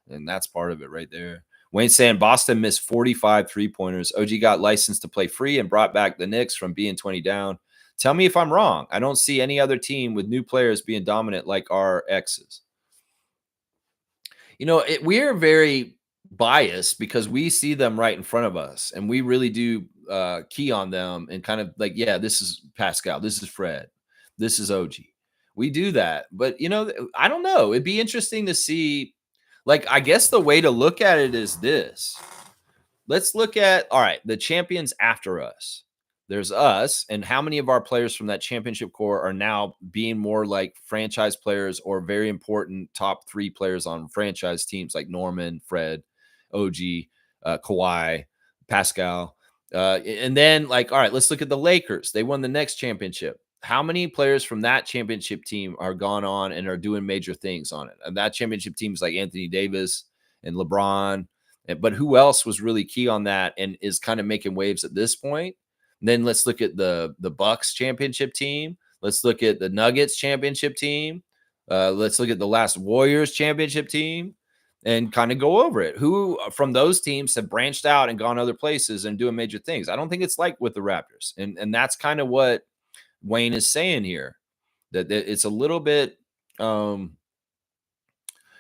And that's part of it right there. Wayne saying Boston missed 45 3-pointers. OG got licensed to play free and brought back the Knicks from being 20 down. Tell me if I'm wrong. I don't see any other team with new players being dominant like our exes. We are very biased because we see them right in front of us, and we really do key on them and kind of like, yeah, this is Pascal, this is Fred, this is OG. We do that, but I don't know. It'd be interesting to see. Like, I guess the way to look at it is this. Let's look at, all right, the champions after us. There's us, and how many of our players from that championship core are now being more like franchise players or very important top 3 players on franchise teams like Norman, Fred, OG, Kawhi, Pascal. And then, like, all right, let's look at the Lakers. They won the next championship. How many players from that championship team are gone on and are doing major things on it? And that championship team is like Anthony Davis and LeBron. But who else was really key on that and is kind of making waves at this point? And then let's look at the Bucks championship team. Let's look at the Nuggets championship team. Let's look at the last Warriors championship team and kind of go over it. Who from those teams have branched out and gone other places and doing major things? I don't think it's like with the Raptors. And that's kind of what Wayne is saying here, that it's a little bit,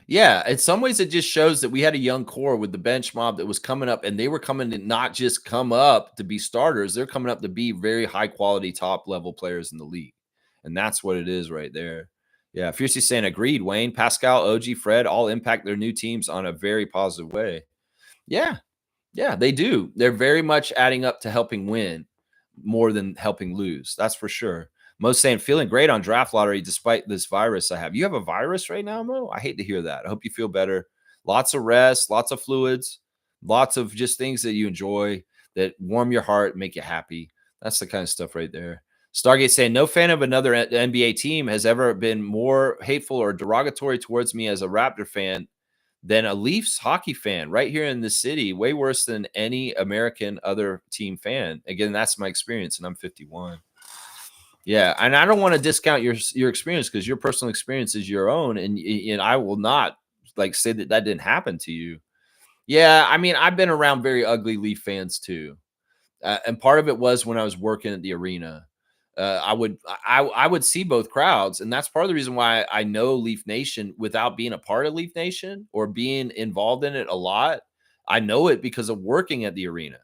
Yeah, in some ways, it just shows that we had a young core with the bench mob that was coming up, and they were coming to not just come up to be starters, they're coming up to be very high quality, top level players in the league. And that's what it is right there. Yeah, Fiercely saying, agreed, Wayne, Pascal, OG, Fred all impact their new teams on a very positive way. Yeah, yeah, they do. They're very much adding up to helping win more than helping lose. That's for sure. Mo's saying, feeling great on draft lottery despite this virus I have. You have a virus right now, Mo? I hate to hear that. I hope you feel better. Lots of rest, lots of fluids, lots of just things that you enjoy that warm your heart, make you happy. That's the kind of stuff right there. Stargate saying, no fan of another NBA team has ever been more hateful or derogatory towards me as a Raptor fan than a Leafs hockey fan right here in the city. Way worse than any American other team fan. Again, that's my experience, and I'm 51. Yeah, and I don't want to discount your experience because your personal experience is your own, and I will not like say that that didn't happen to you. Yeah, I mean, I've been around very ugly Leaf fans too. And part of it was when I was working at the arena. I would see both crowds, and that's part of the reason why I know Leaf Nation without being a part of Leaf Nation or being involved in it a lot. I know it because of working at the arena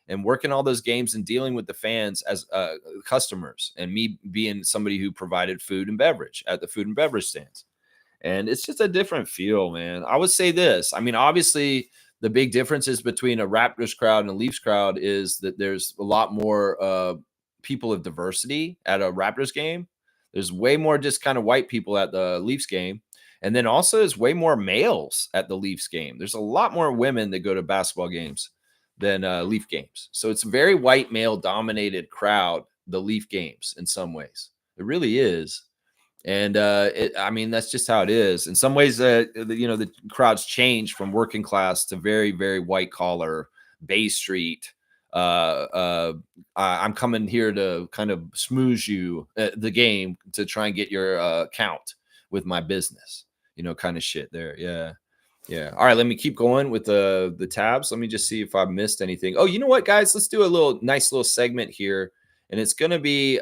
and working all those games and dealing with the fans as customers, and me being somebody who provided food and beverage at the food and beverage stands. And it's just a different feel, man. I would say this. I mean, obviously, the big differences between a Raptors crowd and a Leafs crowd is that there's a lot more people of diversity at a Raptors game. There's way more just kind of white people at the Leafs game. And then also there's way more males at the Leafs game. There's a lot more women that go to basketball games than Leaf games. So it's a very white male dominated crowd, the Leaf games in some ways. It really is. And I mean, that's just how it is. In some ways, the crowds change from working class to very, very white collar, Bay Street. I'm coming here to kind of smooze you at the game to try and get your count with my business, kind of shit there. Yeah. Yeah. All right. Let me keep going with the tabs. Let me just see if I missed anything. Oh, you know what, guys? Let's do a nice little segment here. And it's going to be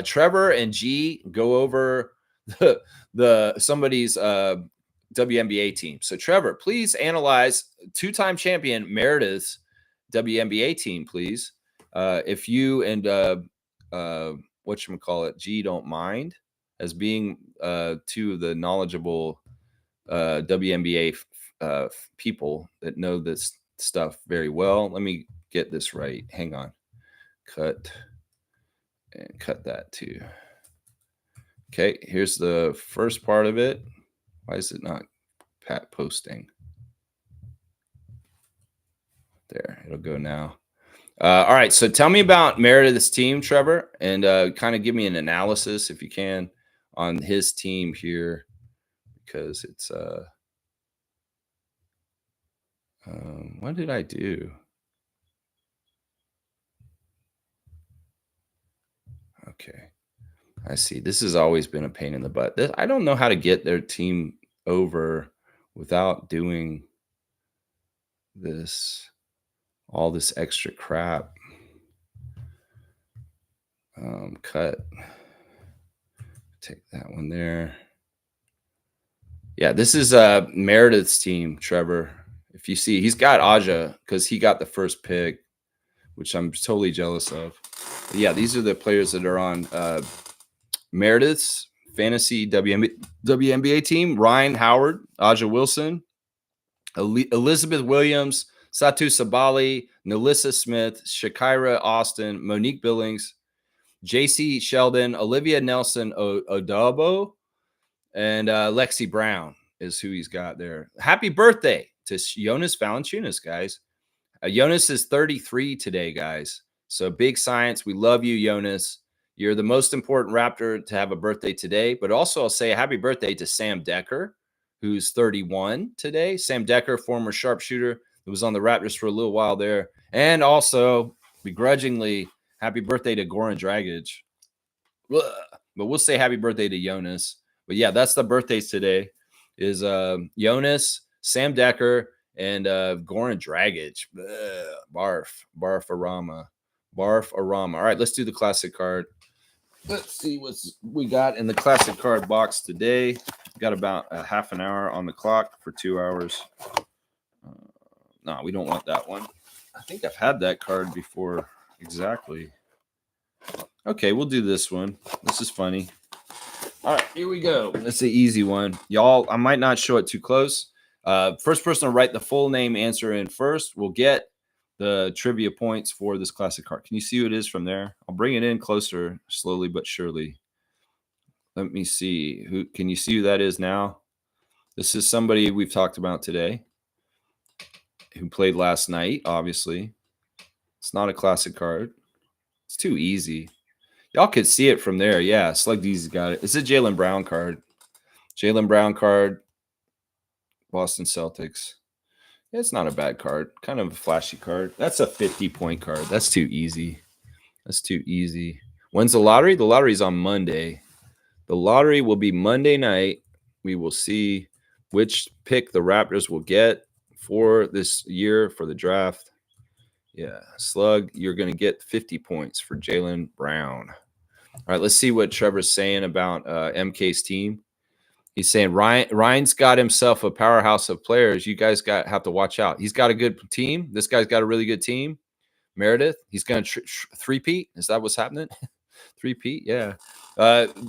Trevor and G go over somebody's WNBA team. So Trevor, please analyze two-time champion Meredith's WNBA team, please. If you and whatchamacallit, G don't mind, as being two of the knowledgeable WNBA people that know this stuff very well. Let me get this right. Hang on. Cut that too. Okay, here's the first part of it. Why is it not posting? There, it'll go now. All right, so tell me about Meredith's team, Trevor, and kind of give me an analysis, if you can, on his team here, because it's what did I do? Okay, I see. This has always been a pain in the butt. I don't know how to get their team over without doing all this extra crap. Cut. Take that one there. Yeah, this is Meredith's team, Trevor. If you see, he's got Aja because he got the first pick, which I'm totally jealous of. But yeah, these are the players that are on Meredith's fantasy WNBA team: Ryan Howard, Aja Wilson, Elizabeth Williams, Satu Sabali, Nelissa Smith, Shakira Austin, Monique Billings, JC Sheldon, Olivia Nelson Odobo, and Lexi Brown is who he's got there. Happy birthday to Jonas Valanciunas, guys. Jonas is 33 today, guys. So big science. We love you, Jonas. You're the most important Raptor to have a birthday today. But also, I'll say a happy birthday to Sam Decker, who's 31 today. Sam Decker, former sharpshooter, who was on the Raptors for a little while there. And also, begrudgingly, happy birthday to Goran Dragic. But we'll say happy birthday to Jonas. But yeah, that's the birthdays today. Is Jonas, Sam Decker, and Goran Dragic. Barf Arama. All right, let's do the classic card. Let's see what's we got in the classic card box today. Got about a half an hour on the clock for 2 hours. No, we don't want that one. I think I've had that card before. Exactly. Okay, we'll do this one. This is funny. All right, here we go. That's the easy one. Y'all, I might not show it too close. First person to write the full name answer in first will get the trivia points for this classic card. Can you see who it is from there? I'll bring it in closer, slowly but surely. Let me see. Who can you see who that is now? This is somebody we've talked about today who played last night, obviously. It's not a classic card. It's too easy. Y'all could see it from there. Yeah, Slug D's got it. It's a Jaylen Brown card. Jaylen Brown card, Boston Celtics. Yeah, it's not a bad card. Kind of a flashy card. That's a 50-point card. That's too easy. That's too easy. When's the lottery? The lottery's on Monday. The lottery will be Monday night. We will see which pick the Raptors will get for this year for the draft. Yeah, Slug, you're going to get 50 points for Jaylen Brown. All right, let's see what Trevor's saying about MK's team. He's saying Ryan's got himself a powerhouse of players. You guys have to watch out. He's got a good team. This guy's got a really good team. Meredith, he's going to three-peat. Is that what's happening? Three-peat, yeah.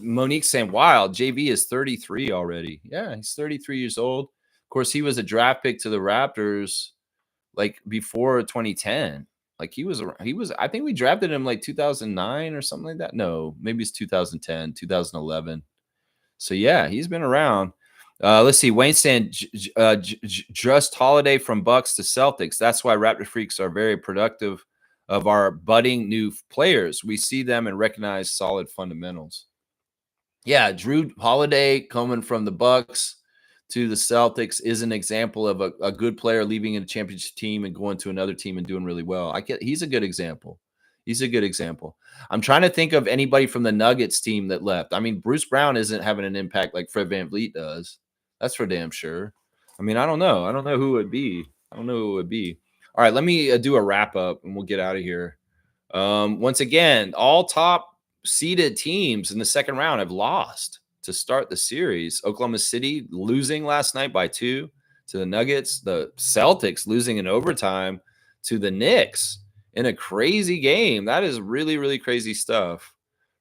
Monique saying, wow, JV is 33 already. Yeah, he's 33 years old. Of course, he was a draft pick to the Raptors like before 2010. Like he was, I think we drafted him like 2009 or something like that. No, maybe it's 2010, 2011. So yeah, he's been around. Let's see. Wayne saying just Holiday from Bucks to Celtics. That's why Raptor Freaks are very productive of our budding new players. We see them and recognize solid fundamentals. Yeah, Drew Holiday coming from the Bucks to the Celtics is an example of a good player leaving a championship team and going to another team and doing really well. He's a good example. He's a good example. I'm trying to think of anybody from the Nuggets team that left. I mean, Bruce Brown isn't having an impact like Fred VanVleet does. That's for damn sure. I mean, I don't know. I don't know who it would be. I don't know who it would be. All right, let me do a wrap up and we'll get out of here. Once again, all top seeded teams in the second round have lost to start the series. Oklahoma City losing last night by 2 to the Nuggets. The Celtics losing in overtime to the Knicks in a crazy game. That is really, really crazy stuff.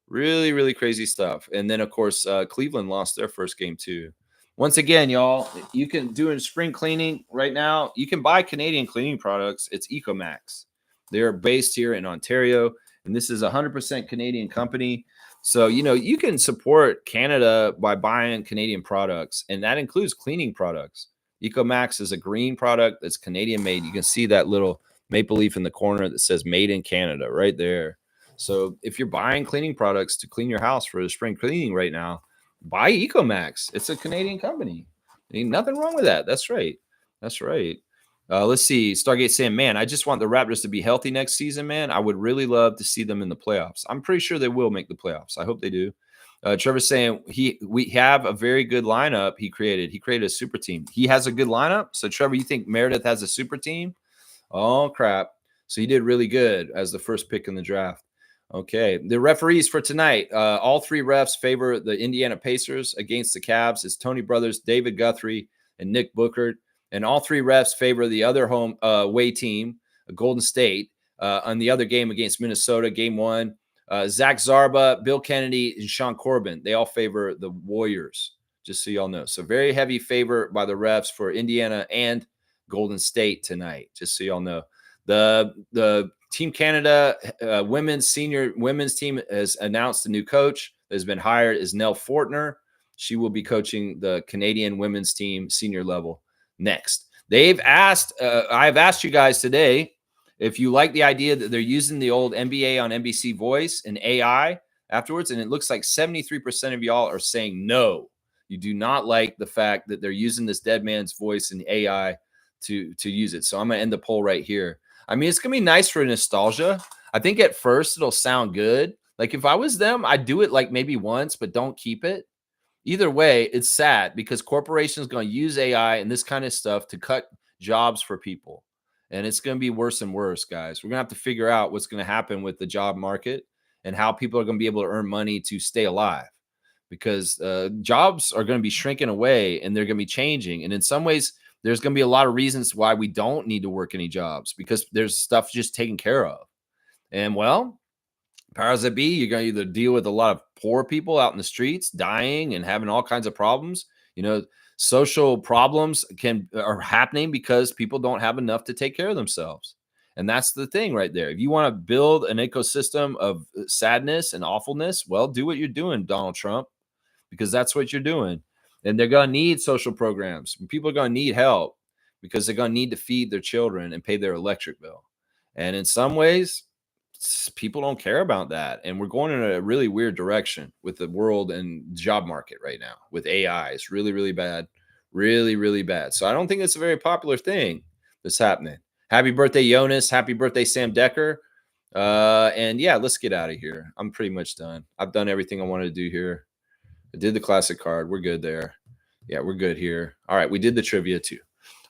Really, really crazy stuff. And then, of course, Cleveland lost their first game too. Once again, y'all, you can do in spring cleaning right now. You can buy Canadian cleaning products. It's Ecomax. They're based here in Ontario, and this is a 100% Canadian company. So, you can support Canada by buying Canadian products, and that includes cleaning products. Ecomax is a green product that's Canadian made. You can see that little maple leaf in the corner that says made in Canada right there. So if you're buying cleaning products to clean your house for the spring cleaning right now, buy Ecomax. It's a Canadian company. Ain't nothing wrong with that. That's right. That's right. Let's see. Stargate saying, man, I just want the Raptors to be healthy next season, man. I would really love to see them in the playoffs. I'm pretty sure they will make the playoffs. I hope they do. Trevor's saying we have a very good lineup he created. He created a super team. He has a good lineup. So, Trevor, you think Meredith has a super team? Oh, crap. So he did really good as the first pick in the draft. Okay. The referees for tonight, all three refs favor the Indiana Pacers against the Cavs. It's Tony Brothers, David Guthrie, and Nick Bookert. And all three refs favor the other home away team, Golden State, on the other game against Minnesota, game 1. Zach Zarba, Bill Kennedy, and Sean Corbin, they all favor the Warriors, just so y'all know. So very heavy favor by the refs for Indiana and Golden State tonight, just so y'all know. The Team Canada women's team has announced a new coach that has been hired is Nell Fortner. She will be coaching the Canadian women's team senior level next. I've asked you guys today if you like the idea that they're using the old NBA on NBC Voice and AI afterwards, and it looks like 73% of y'all are saying no. You do not like the fact that they're using this dead man's voice and AI to use it. So I'm going to end the poll right here. I mean, it's going to be nice for nostalgia. I think at first it'll sound good. Like if I was them, I'd do it like maybe once, but don't keep it. Either way, it's sad because corporations going to use AI and this kind of stuff to cut jobs for people. And it's going to be worse and worse, guys. We're going to have to figure out what's going to happen with the job market and how people are going to be able to earn money to stay alive, because jobs are going to be shrinking away and they're going to be changing. And in some ways, there's going to be a lot of reasons why we don't need to work any jobs, because there's stuff just taken care of. And well, powers that be, you're going to either deal with a lot of poor people out in the streets dying and having all kinds of problems. Social problems are happening because people don't have enough to take care of themselves. And that's the thing right there. If you want to build an ecosystem of sadness and awfulness, well, do what you're doing, Donald Trump, because that's what you're doing. And they're going to need social programs. People are going to need help because they're going to need to feed their children and pay their electric bill. And in some ways, people don't care about that. And we're going in a really weird direction with the world and job market right now with AI. It's really, really bad. Really, really bad. So I don't think it's a very popular thing that's happening. Happy birthday, Jonas. Happy birthday, Sam Decker. And yeah, let's get out of here. I'm pretty much done. I've done everything I wanted to do here. I did the classic card. We're good there. Yeah, we're good here. All right, we did the trivia too.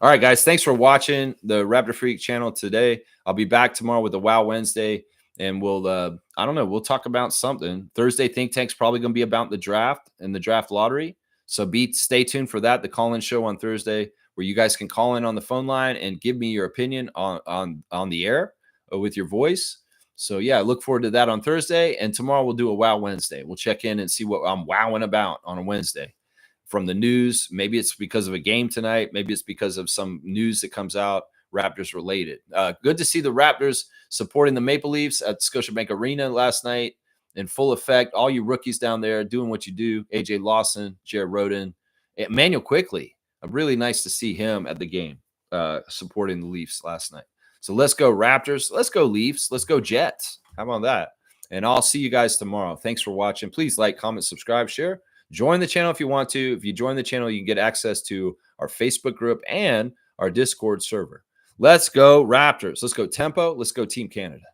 All right, guys, thanks for watching the Raptor Freak channel today. I'll be back tomorrow with a Wow Wednesday, and we'll, I don't know, we'll talk about something. Thursday Think Tank's probably going to be about the draft and the draft lottery. So stay tuned for that, the call-in show on Thursday, where you guys can call in on the phone line and give me your opinion on the air with your voice. So yeah, I look forward to that on Thursday. And tomorrow we'll do a Wow Wednesday. We'll check in and see what I'm wowing about on a Wednesday from the news. Maybe it's because of a game tonight. Maybe it's because of some news that comes out Raptors related. Good to see the Raptors supporting the Maple Leafs at Scotiabank Arena last night in full effect. All you rookies down there doing what you do. AJ Lawson, Jared Roden, Emmanuel Quickly. Really nice to see him at the game supporting the Leafs last night. So let's go Raptors. Let's go Leafs. Let's go Jets. How about that? And I'll see you guys tomorrow. Thanks for watching. Please like, comment, subscribe, share. Join the channel if you want to. If you join the channel, you can get access to our Facebook group and our Discord server. Let's go Raptors. Let's go Tempo. Let's go Team Canada.